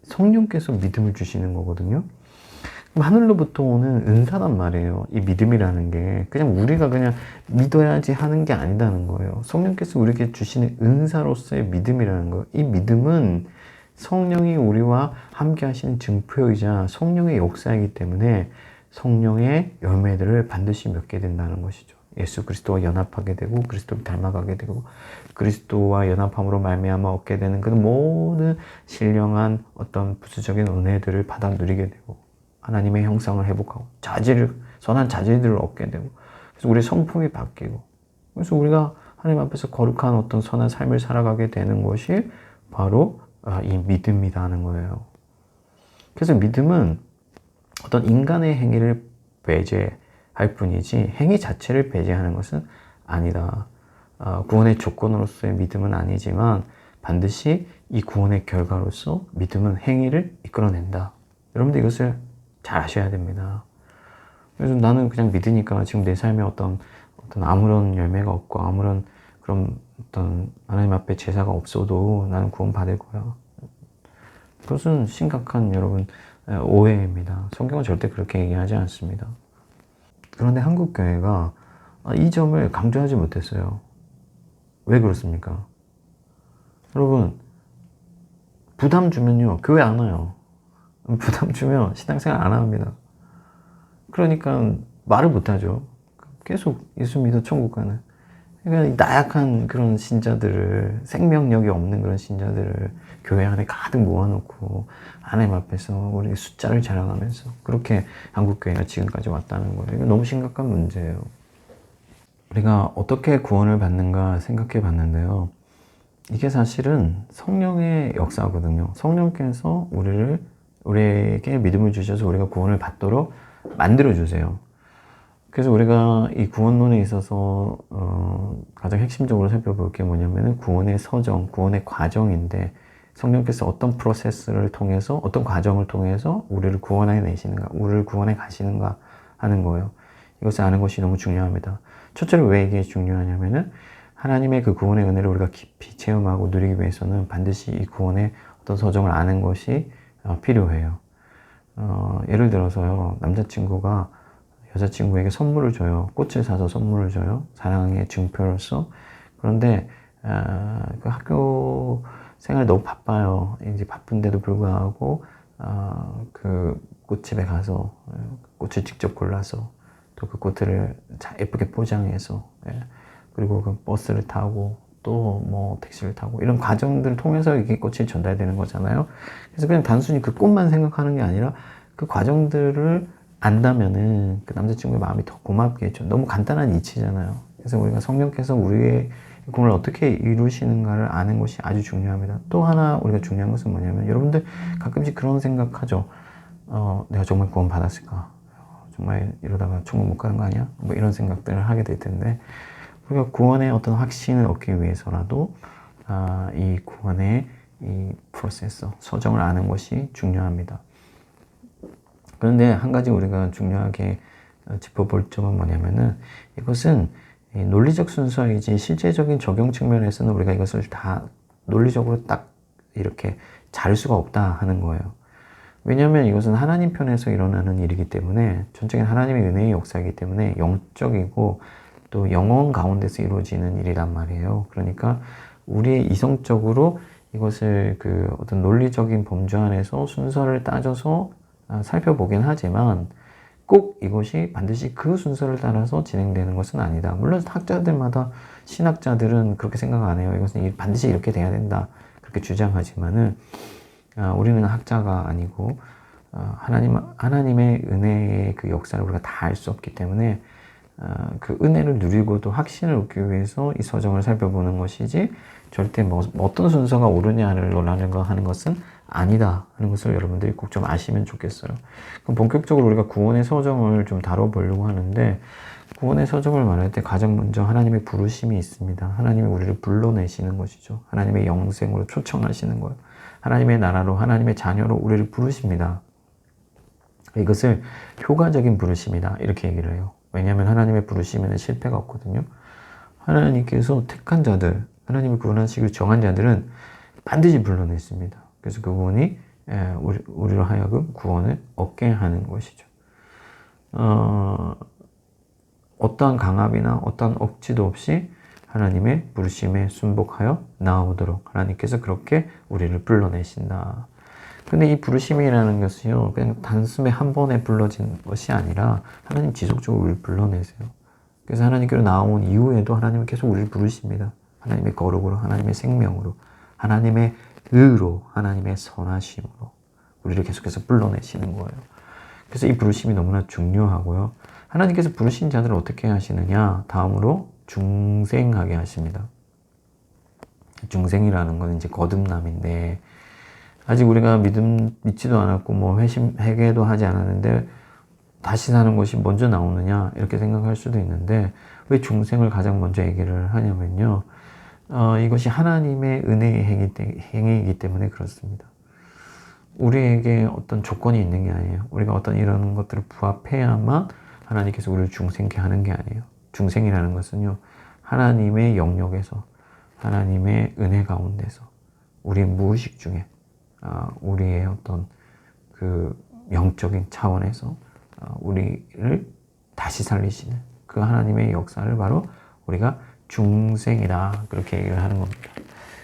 성령께서 믿음을 주시는 거거든요. 하늘로부터 오는 은사란 말이에요. 이 믿음이라는 게 그냥 우리가 그냥 믿어야지 하는 게 아니다는 거예요. 성령께서 우리에게 주시는 은사로서의 믿음이라는 거예요. 이 믿음은 성령이 우리와 함께 하시는 증표이자 성령의 역사이기 때문에 성령의 열매들을 반드시 맺게 된다는 것이죠. 예수 그리스도와 연합하게 되고 그리스도를 닮아가게 되고 그리스도와 연합함으로 말미암아 얻게 되는 그 모든 신령한 어떤 부수적인 은혜들을 받아 누리게 되고 하나님의 형상을 회복하고 선한 자질들을 얻게 되고, 그래서 우리의 성품이 바뀌고, 그래서 우리가 하나님 앞에서 거룩한 어떤 선한 삶을 살아가게 되는 것이 바로 이 믿음이라는 거예요. 그래서 믿음은 어떤 인간의 행위를 배제할 뿐이지 행위 자체를 배제하는 것은 아니다. 구원의 조건으로서의 믿음은 아니지만 반드시 이 구원의 결과로서 믿음은 행위를 이끌어낸다. 여러분들 이것을 잘 아셔야 됩니다. 그래서 나는 그냥 믿으니까 지금 내 삶에 어떤 아무런 열매가 없고 아무런 그런 어떤 하나님 앞에 제사가 없어도 나는 구원 받을 거야. 그것은 심각한 여러분 오해입니다. 성경은 절대 그렇게 얘기하지 않습니다. 그런데 한국 교회가 이 점을 강조하지 못했어요. 왜 그렇습니까? 여러분, 부담 주면요, 교회 안 와요. 부담 주면 신앙생활 안 합니다. 그러니까 말을 못하죠. 계속 예수 믿어 천국 가는. 그러니까 나약한 그런 신자들을, 생명력이 없는 그런 신자들을 교회 안에 가득 모아놓고 하나님 앞에서 우리 숫자를 자랑하면서 그렇게 한국교회가 지금까지 왔다는 거예요. 이거 너무 심각한 문제예요. 우리가 어떻게 구원을 받는가 생각해 봤는데요. 이게 사실은 성령의 역사거든요. 성령께서 우리에게 믿음을 주셔서 우리가 구원을 받도록 만들어주세요. 그래서 우리가 이 구원론에 있어서 가장 핵심적으로 살펴볼 게 뭐냐면은 구원의 서정, 구원의 과정인데 성령께서 어떤 프로세스를 통해서, 어떤 과정을 통해서 우리를 구원해 내시는가, 우리를 구원해 가시는가 하는 거예요. 이것을 아는 것이 너무 중요합니다. 첫째로 왜 이게 중요하냐면은 하나님의 그 구원의 은혜를 우리가 깊이 체험하고 누리기 위해서는 반드시 이 구원의 어떤 서정을 아는 것이 필요해요. 예를 들어서요, 남자친구가 여자친구에게 선물을 줘요. 꽃을 사서 선물을 줘요. 사랑의 증표로서. 그런데 그 학교 생활이 너무 바빠요. 이제 바쁜데도 불구하고 그 꽃집에 가서 꽃을 직접 골라서 또 그 꽃을 예쁘게 포장해서 그리고 그 버스를 타고 또 뭐 택시를 타고 이런 과정들을 통해서 이게 꽃이 전달되는 거잖아요. 그래서 그냥 단순히 그 꽃만 생각하는 게 아니라 그 과정들을 안다면은 그 남자친구의 마음이 더 고맙겠죠. 너무 간단한 이치잖아요. 그래서 우리가 성령께서 우리의 꿈을 어떻게 이루시는가를 아는 것이 아주 중요합니다. 또 하나 우리가 중요한 것은 뭐냐면, 여러분들 가끔씩 그런 생각하죠. 내가 정말 구원 받았을까? 정말 이러다가 천국 못 가는 거 아니야? 뭐 이런 생각들을 하게 될 텐데, 우리가 구원의 어떤 확신을 얻기 위해서라도 이 구원의 이 프로세스, 서정을 아는 것이 중요합니다. 그런데 한 가지 우리가 중요하게 짚어볼 점은 뭐냐면은, 이것은 논리적 순서이지 실제적인 적용 측면에서는 우리가 이것을 다 논리적으로 딱 이렇게 자를 수가 없다 하는 거예요. 왜냐하면 이것은 하나님 편에서 일어나는 일이기 때문에, 전적인 하나님의 은혜의 역사이기 때문에 영적이고 또 영혼 가운데서 이루어지는 일이란 말이에요. 그러니까 우리 이성적으로 이것을 그 어떤 논리적인 범주 안에서 순서를 따져서 살펴보긴 하지만, 꼭 이것이 반드시 그 순서를 따라서 진행되는 것은 아니다. 물론 학자들마다, 신학자들은 그렇게 생각 안 해요. 이것은 반드시 이렇게 돼야 된다, 그렇게 주장하지만은 우리는 학자가 아니고 하나님의 은혜의 그 역사를 우리가 다 알 수 없기 때문에 그 은혜를 누리고도 확신을 얻기 위해서 이 서정을 살펴보는 것이지, 절대 뭐 어떤 순서가 옳으냐를 하는 것은 아니다 하는 것을 여러분들이 꼭 좀 아시면 좋겠어요. 그럼 본격적으로 우리가 구원의 서정을 좀 다뤄보려고 하는데, 구원의 서정을 말할 때 가장 먼저 하나님의 부르심이 있습니다. 하나님이 우리를 불러내시는 것이죠. 하나님의 영생으로 초청하시는 거예요. 하나님의 나라로, 하나님의 자녀로 우리를 부르십니다. 이것을 효과적인 부르심이다, 이렇게 얘기를 해요. 왜냐하면 하나님의 부르심에는 실패가 없거든요. 하나님께서 택한 자들, 하나님이 구원하시기로 정한 자들은 반드시 불러냈습니다. 그래서 그분이 우리로 하여금 구원을 얻게 하는 것이죠. 어떠한 강압이나 어떠한 억지도 없이 하나님의 부르심에 순복하여 나아오도록 하나님께서 그렇게 우리를 불러내신다. 근데 이 부르심이라는 것이요, 그냥 단숨에 한 번에 불러진 것이 아니라 하나님 지속적으로 우리를 불러내세요. 그래서 하나님께로 나온 이후에도 하나님은 계속 우리를 부르십니다. 하나님의 거룩으로, 하나님의 생명으로, 하나님의 의로, 하나님의 선하심으로 우리를 계속해서 불러내시는 거예요. 그래서 이 부르심이 너무나 중요하고요. 하나님께서 부르신 자들을 어떻게 하시느냐? 다음으로 중생하게 하십니다. 중생이라는 건 이제 거듭남인데, 아직 우리가 믿지도 않았고 뭐 회개도 하지 않았는데 다시 사는 것이 먼저 나오느냐, 이렇게 생각할 수도 있는데, 왜 중생을 가장 먼저 얘기를 하냐면요, 이것이 하나님의 은혜의 행위이기 때문에 그렇습니다. 우리에게 어떤 조건이 있는 게 아니에요. 우리가 어떤 이런 것들을 부합해야만 하나님께서 우리를 중생케 하는 게 아니에요. 중생이라는 것은요, 하나님의 영역에서, 하나님의 은혜 가운데서, 우리의 무의식 중에 우리의 어떤 그 영적인 차원에서 우리를 다시 살리시는 그 하나님의 역사를 바로 우리가 중생이다, 그렇게 얘기를 하는 겁니다.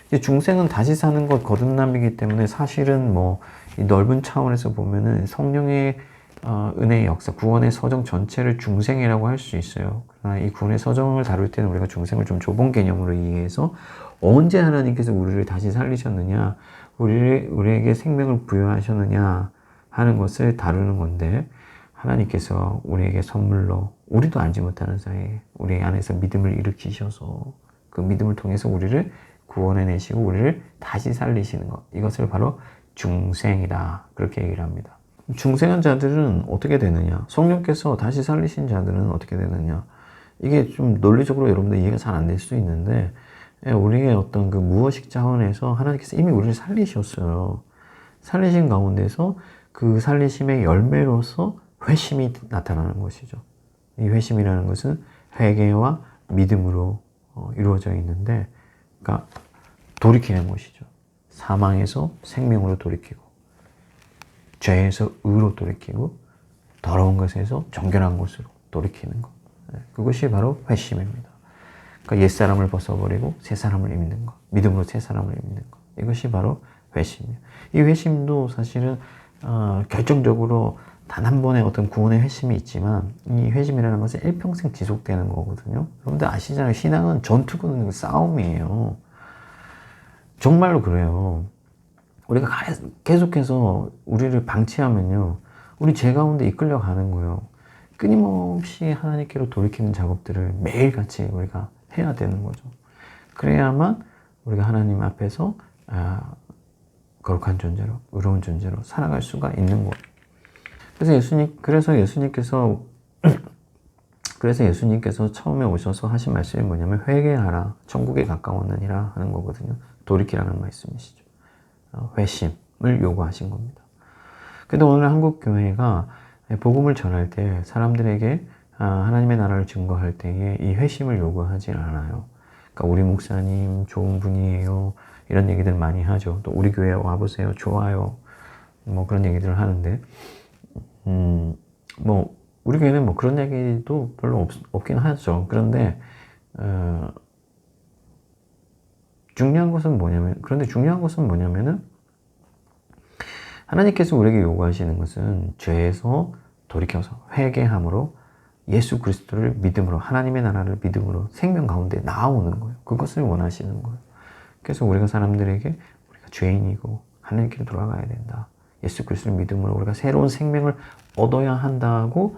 이제 중생은 다시 사는 것, 거듭남이기 때문에 사실은 뭐 이 넓은 차원에서 보면은 성령의 은혜의 역사, 구원의 서정 전체를 중생이라고 할 수 있어요. 그러나 이 구원의 서정을 다룰 때는 우리가 중생을 좀 좁은 개념으로 이해해서, 언제 하나님께서 우리를 다시 살리셨느냐, 우리에게 생명을 부여하셨느냐 하는 것을 다루는 건데, 하나님께서 우리에게 선물로, 우리도 알지 못하는 사이에 우리 안에서 믿음을 일으키셔서 그 믿음을 통해서 우리를 구원해내시고 우리를 다시 살리시는 것, 이것을 바로 중생이다, 그렇게 얘기를 합니다. 중생한 자들은 어떻게 되느냐, 성령께서 다시 살리신 자들은 어떻게 되느냐, 이게 좀 논리적으로 여러분들 이해가 잘 안 될 수 있는데, 우리의 어떤 그 무의식 차원에서 하나님께서 이미 우리를 살리셨어요. 살리신 가운데서 그 살리심의 열매로서 회심이 나타나는 것이죠. 이 회심이라는 것은 회개와 믿음으로 이루어져 있는데, 그러니까 돌이키는 것이죠. 사망에서 생명으로 돌이키고, 죄에서 의로 돌이키고 더러운 것에서 정결한 것으로 돌이키는 것. 그것이 바로 회심입니다. 그러니까 옛사람을 벗어버리고 새사람을 입는 것. 믿음으로 새사람을 입는 것. 이것이 바로 회심이에요. 이 회심도 사실은 결정적으로 단 한 번의 어떤 구원의 회심이 있지만 이 회심이라는 것은 일평생 지속되는 거거든요. 여러분들 아시잖아요. 신앙은 전투거든요. 싸움이에요. 정말로 그래요. 우리가 계속해서 우리를 방치하면요. 우리 죄 가운데 이끌려가는 거예요. 끊임없이 하나님께로 돌이키는 작업들을 매일같이 우리가 해야 되는 거죠. 그래야만 우리가 하나님 앞에서 거룩한 존재로, 의로운 존재로 살아갈 수가 있는 거예요. 그래서 예수님께서 처음에 오셔서 하신 말씀이 뭐냐면 회개하라, 천국에 가까웠느니라 하는 거거든요. 돌이키라는 말씀이시죠. 회심을 요구하신 겁니다. 근데 오늘 한국 교회가 복음을 전할 때 사람들에게 하나님의 나라를 증거할 때에 이 회심을 요구하지 않아요. 그러니까 우리 목사님 좋은 분이에요. 이런 얘기들 많이 하죠. 또 우리 교회 와보세요. 좋아요. 뭐 그런 얘기들을 하는데 뭐 우리 교회는 뭐 그런 얘기도 별로 없긴 하죠. 그런데 중요한 것은 뭐냐면은 하나님께서 우리에게 요구하시는 것은 죄에서 돌이켜서 회개함으로 예수 그리스도를 믿음으로, 하나님의 나라를 믿음으로 생명 가운데 나아오는 거예요. 그것을 원하시는 거예요. 그래서 우리가 사람들에게 우리가 죄인이고 하나님께로 돌아가야 된다. 예수 그리스도를 믿음으로 우리가 새로운 생명을 얻어야 한다고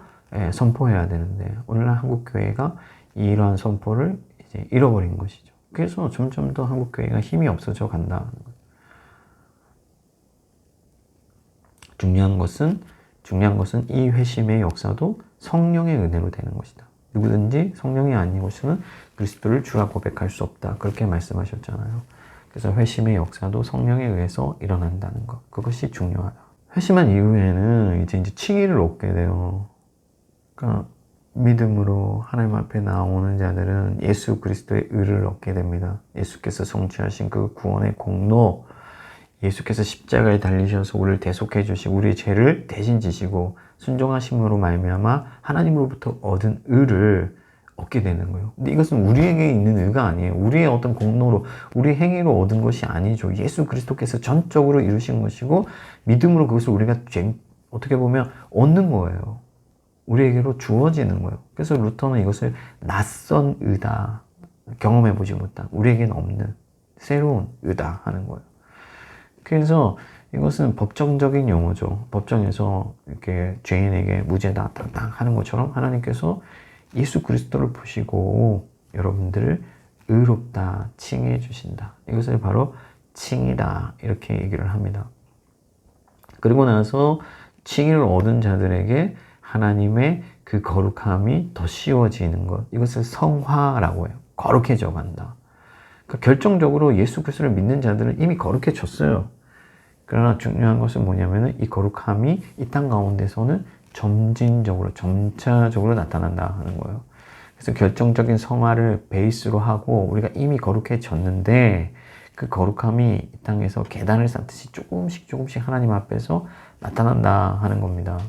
선포해야 되는데 오늘날 한국 교회가 이러한 선포를 이제 잃어버린 것이죠. 그래서 점점 더 한국 교회가 힘이 없어져 간다는 거예요. 중요한 것은 이 회심의 역사도 성령의 은혜로 되는 것이다. 누구든지 성령이 아니고서는 그리스도를 주라 고백할 수 없다. 그렇게 말씀하셨잖아요. 그래서 회심의 역사도 성령에 의해서 일어난다는 것. 그것이 중요하다. 회심한 이후에는 이제 칭의를 얻게 돼요. 그러니까 믿음으로 하나님 앞에 나오는 자들은 예수 그리스도의 의를 얻게 됩니다. 예수께서 성취하신 그 구원의 공로, 예수께서 십자가에 달리셔서 우리를 대속해 주시고 우리의 죄를 대신 지시고 순종하심으로 말미암아 하나님으로부터 얻은 의를 얻게 되는 거예요. 근데 이것은 우리에게 있는 의가 아니에요. 우리의 어떤 공로로, 우리 행위로 얻은 것이 아니죠. 예수 그리스도께서 전적으로 이루신 것이고 믿음으로 그것을 우리가 어떻게 보면 얻는 거예요. 우리에게로 주어지는 거예요. 그래서 루터는 이것을 낯선 의다, 경험해보지 못한, 우리에게는 없는 새로운 의다 하는 거예요. 그래서 이것은 법정적인 용어죠. 법정에서 이렇게 죄인에게 무죄다 땅땅 하는 것처럼 하나님께서 예수 그리스도를 보시고 여러분들을 의롭다 칭해 주신다. 이것을 바로 칭이다 이렇게 얘기를 합니다. 그리고 나서 칭의를 얻은 자들에게 하나님의 그 거룩함이 더 씌워지는 것. 이것을 성화라고 해요. 거룩해져 간다. 그러니까 결정적으로 예수 그리스도를 믿는 자들은 이미 거룩해졌어요. 그러나 중요한 것은 뭐냐면은 이 거룩함이 이 땅 가운데서는 점차적으로 나타난다 하는 거예요. 그래서 결정적인 성화를 베이스로 하고 우리가 이미 거룩해졌는데 그 거룩함이 이 땅에서 계단을 쌓듯이 조금씩 하나님 앞에서 나타난다 하는 겁니다.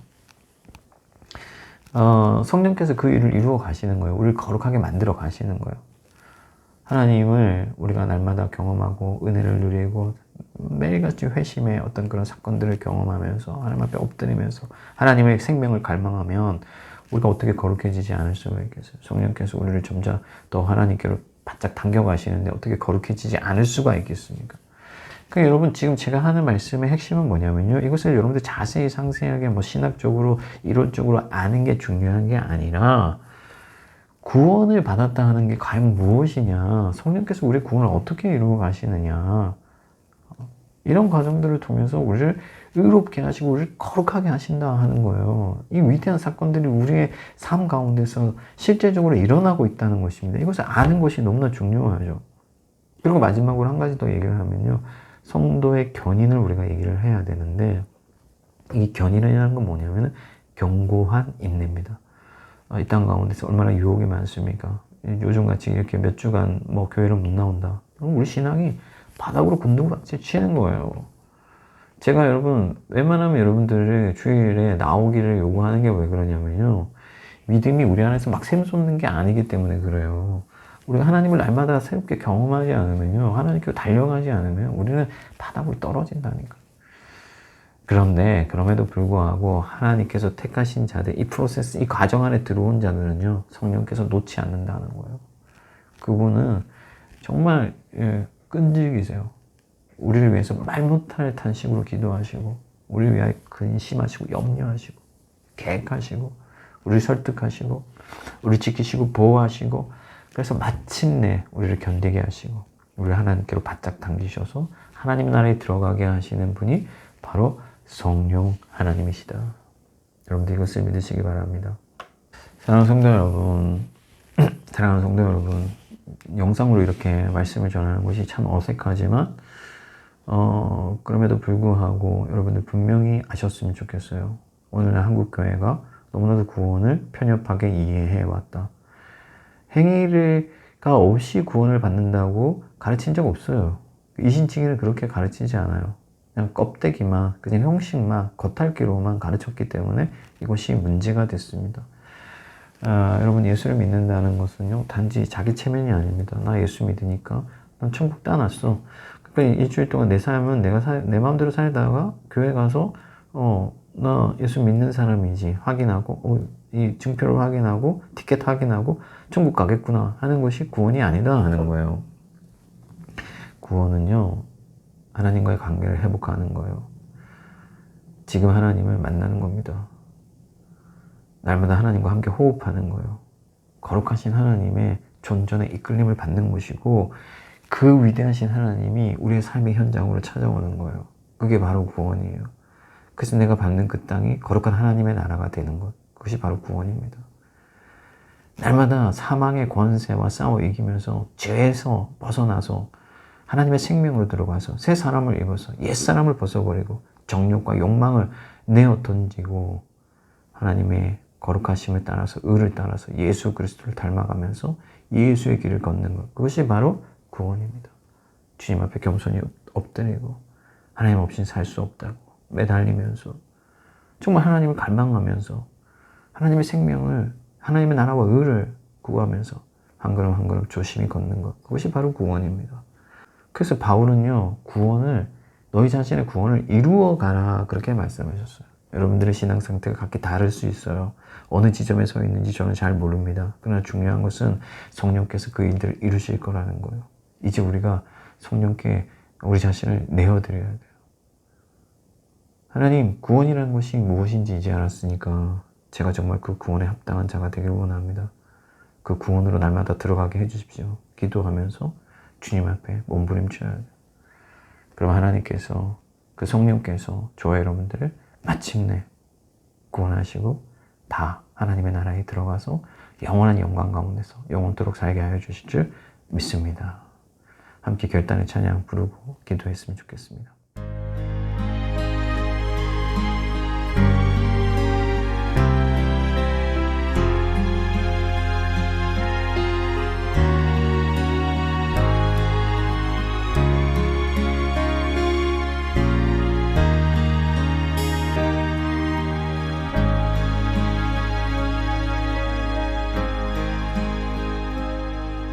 성령께서 그 일을 이루어 가시는 거예요. 우리를 거룩하게 만들어 가시는 거예요. 하나님을 우리가 날마다 경험하고 은혜를 누리고 매일같이 회심의 어떤 그런 사건들을 경험하면서 하나님 앞에 엎드리면서 하나님의 생명을 갈망하면 우리가 어떻게 거룩해지지 않을 수가 있겠어요. 성령께서 우리를 점차 더 하나님께로 바짝 당겨가시는데 어떻게 거룩해지지 않을 수가 있겠습니까? 그러니까 여러분 지금 제가 하는 말씀의 핵심은 뭐냐면요. 이것을 여러분들 자세히 상세하게 뭐 신학적으로 이론적으로 아는 게 중요한 게 아니라 구원을 받았다 하는 게 과연 무엇이냐, 성령께서 우리 구원을 어떻게 이루어 가시느냐, 이런 과정들을 통해서 우리를 의롭게 하시고 우리를 거룩하게 하신다 하는 거예요. 이 위대한 사건들이 우리의 삶 가운데서 실제적으로 일어나고 있다는 것입니다. 이것을 아는 것이 너무나 중요하죠. 그리고 마지막으로 한 가지 더 얘기를 하면요. 성도의 견인을 우리가 얘기를 해야 되는데 이 견인이라는 건 뭐냐면 견고한 인내입니다. 이 땅 가운데서 얼마나 유혹이 많습니까? 요즘같이 이렇게 몇 주간 뭐 교회를 못 나온다. 그럼 우리 신앙이 바닥으로 곤두박질 치는 거예요. 제가 여러분 웬만하면 여러분들을 주일에 나오기를 요구하는 게 왜 그러냐면요, 믿음이 우리 안에서 막 샘솟는 게 아니기 때문에 그래요. 우리가 하나님을 날마다 새롭게 경험하지 않으면요, 하나님께로 달려가지 않으면 우리는 바닥으로 떨어진다니까. 그런데 그럼에도 불구하고 하나님께서 택하신 자들, 이 프로세스, 이 과정 안에 들어온 자들은요, 성령께서 놓지 않는다는 거예요. 그분은 정말 끈질기세요. 우리를 위해서 말 못할 탄식으로 기도하시고, 우리를 위하여 근심하시고 염려하시고 계획하시고, 우리를 설득하시고, 우리를 지키시고 보호하시고, 그래서 마침내 우리를 견디게 하시고 우리를 하나님께로 바짝 당기셔서 하나님 나라에 들어가게 하시는 분이 바로 성령 하나님이시다. 여러분들 이것을 믿으시기 바랍니다. 사랑하는 성도 여러분, 사랑하는 성도 여러분, 영상으로 이렇게 말씀을 전하는 것이 참 어색하지만 그럼에도 불구하고 여러분들 분명히 아셨으면 좋겠어요. 오늘날 한국교회가 너무나도 구원을 편협하게 이해해왔다. 행위가 없이 구원을 받는다고 가르친 적 없어요. 이신칭의를 그렇게 가르치지 않아요. 그냥 껍데기만, 그냥 형식만, 겉핥기로만 가르쳤기 때문에 이것이 문제가 됐습니다. 여러분, 예수를 믿는다는 것은요, 단지 자기 체면이 아닙니다. 나 예수 믿으니까 난 천국 따놨어. 그러니까 일주일 동안 내 삶은 내 마음대로 살다가 교회 가서 나 예수 믿는 사람이지 확인하고, 이 증표를 확인하고, 티켓 확인하고 천국 가겠구나 하는 것이 구원이 아니다 하는 거예요. 구원은요, 하나님과의 관계를 회복하는 거예요. 지금 하나님을 만나는 겁니다. 날마다 하나님과 함께 호흡하는 거예요. 거룩하신 하나님의 존전의 이끌림을 받는 것이고, 그 위대하신 하나님이 우리의 삶의 현장으로 찾아오는 거예요. 그게 바로 구원이에요. 그래서 내가 받는 그 땅이 거룩한 하나님의 나라가 되는 것, 그것이 바로 구원입니다. 날마다 사망의 권세와 싸워 이기면서 죄에서 벗어나서 하나님의 생명으로 들어가서 새 사람을 입어서 옛사람을 벗어버리고 정욕과 욕망을 내어 던지고 하나님의 거룩하심을 따라서, 의를 따라서 예수 그리스도를 닮아가면서 예수의 길을 걷는 것, 그것이 바로 구원입니다. 주님 앞에 겸손히 엎드리고 하나님 없이는 살 수 없다고 매달리면서 정말 하나님을 갈망하면서 하나님의 생명을, 하나님의 나라와 의를 구하면서 한 걸음 한 걸음 조심히 걷는 것, 그것이 바로 구원입니다. 그래서 바울은요, 구원을, 너희 자신의 구원을 이루어 가라, 그렇게 말씀하셨어요. 여러분들의 신앙 상태가 각기 다를 수 있어요. 어느 지점에 서 있는지 저는 잘 모릅니다. 그러나 중요한 것은 성령께서 그 일들을 이루실 거라는 거예요. 이제 우리가 성령께 우리 자신을 내어드려야 돼요. 하나님, 구원이라는 것이 무엇인지 이제 알았으니까 제가 정말 그 구원에 합당한 자가 되길 원합니다. 그 구원으로 날마다 들어가게 해주십시오. 기도하면서 주님 앞에 몸부림쳐야 돼요. 그럼 하나님께서, 그 성령께서 저와 여러분들을 마침내 구원하시고 다 하나님의 나라에 들어가서 영원한 영광 가운데서 영원토록 살게 하여 주실 줄 믿습니다. 함께 결단의 찬양 부르고 기도했으면 좋겠습니다.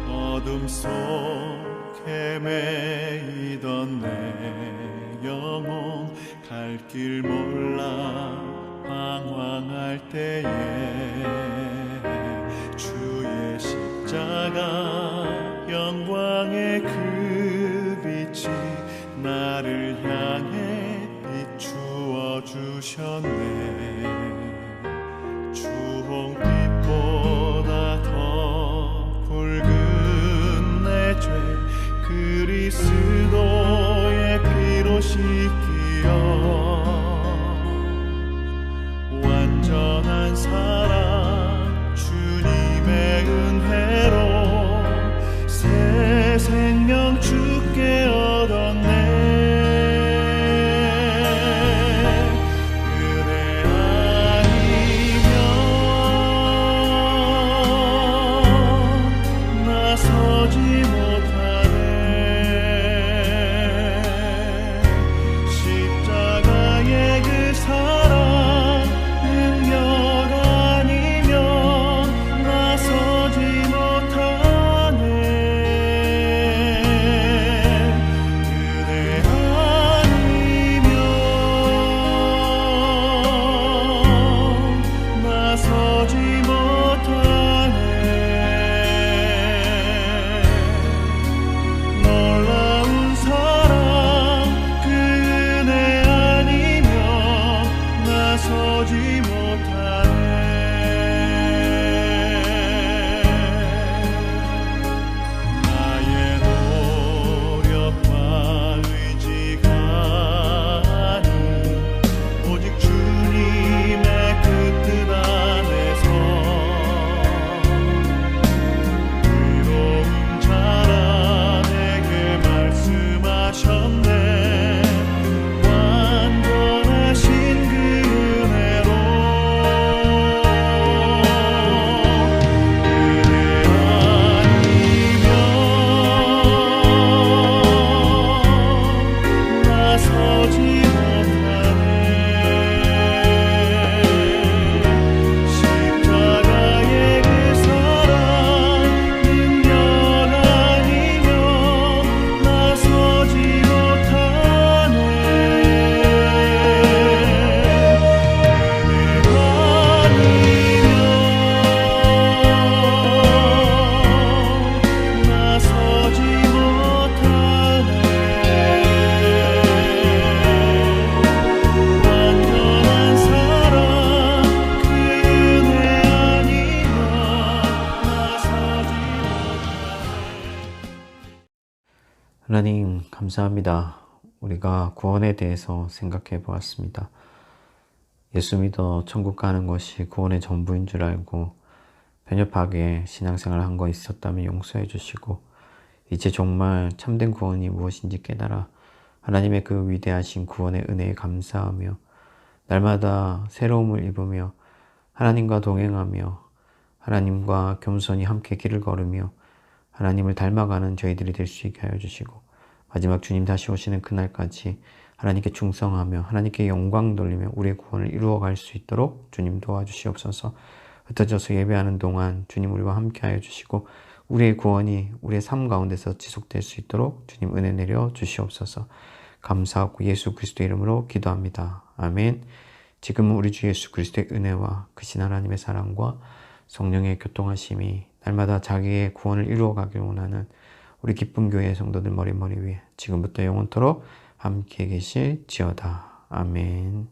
어둠 속 헤매이던 내 영혼 갈 길 몰라 방황할 때에 주의 십자가 영광의 그 빛이 나를 향해 비추어 주셨네. 주홍빛보다 더 붉은 내 죄 그리스도의 피로 씻기어 완전한 사랑 주님의 은혜로 새 생명 주께 얻었네. 그대 아니면 나서지 못하네. 십자가 하나님 감사합니다. 우리가 구원에 대해서 생각해 보았습니다. 예수 믿어 천국 가는 것이 구원의 전부인 줄 알고 편협하게 신앙생활을 한 거 있었다면 용서해 주시고 이제 정말 참된 구원이 무엇인지 깨달아 하나님의 그 위대하신 구원의 은혜에 감사하며 날마다 새로움을 입으며 하나님과 동행하며 하나님과 겸손히 함께 길을 걸으며 하나님을 닮아가는 저희들이 될 수 있게 하여 주시고 마지막 주님 다시 오시는 그날까지 하나님께 충성하며 하나님께 영광 돌리며 우리의 구원을 이루어갈 수 있도록 주님 도와주시옵소서. 흩어져서 예배하는 동안 주님 우리와 함께 하여 주시고 우리의 구원이 우리의 삶 가운데서 지속될 수 있도록 주님 은혜 내려 주시옵소서. 감사하고 예수 그리스도의 이름으로 기도합니다. 아멘. 지금은 우리 주 예수 그리스도의 은혜와 크신 하나님의 사랑과 성령의 교통하심이 날마다 자기의 구원을 이루어가길 원하는 우리 기쁨 교회의 성도들 머리 위에 지금부터 영원토록 함께 계실지어다. 아멘.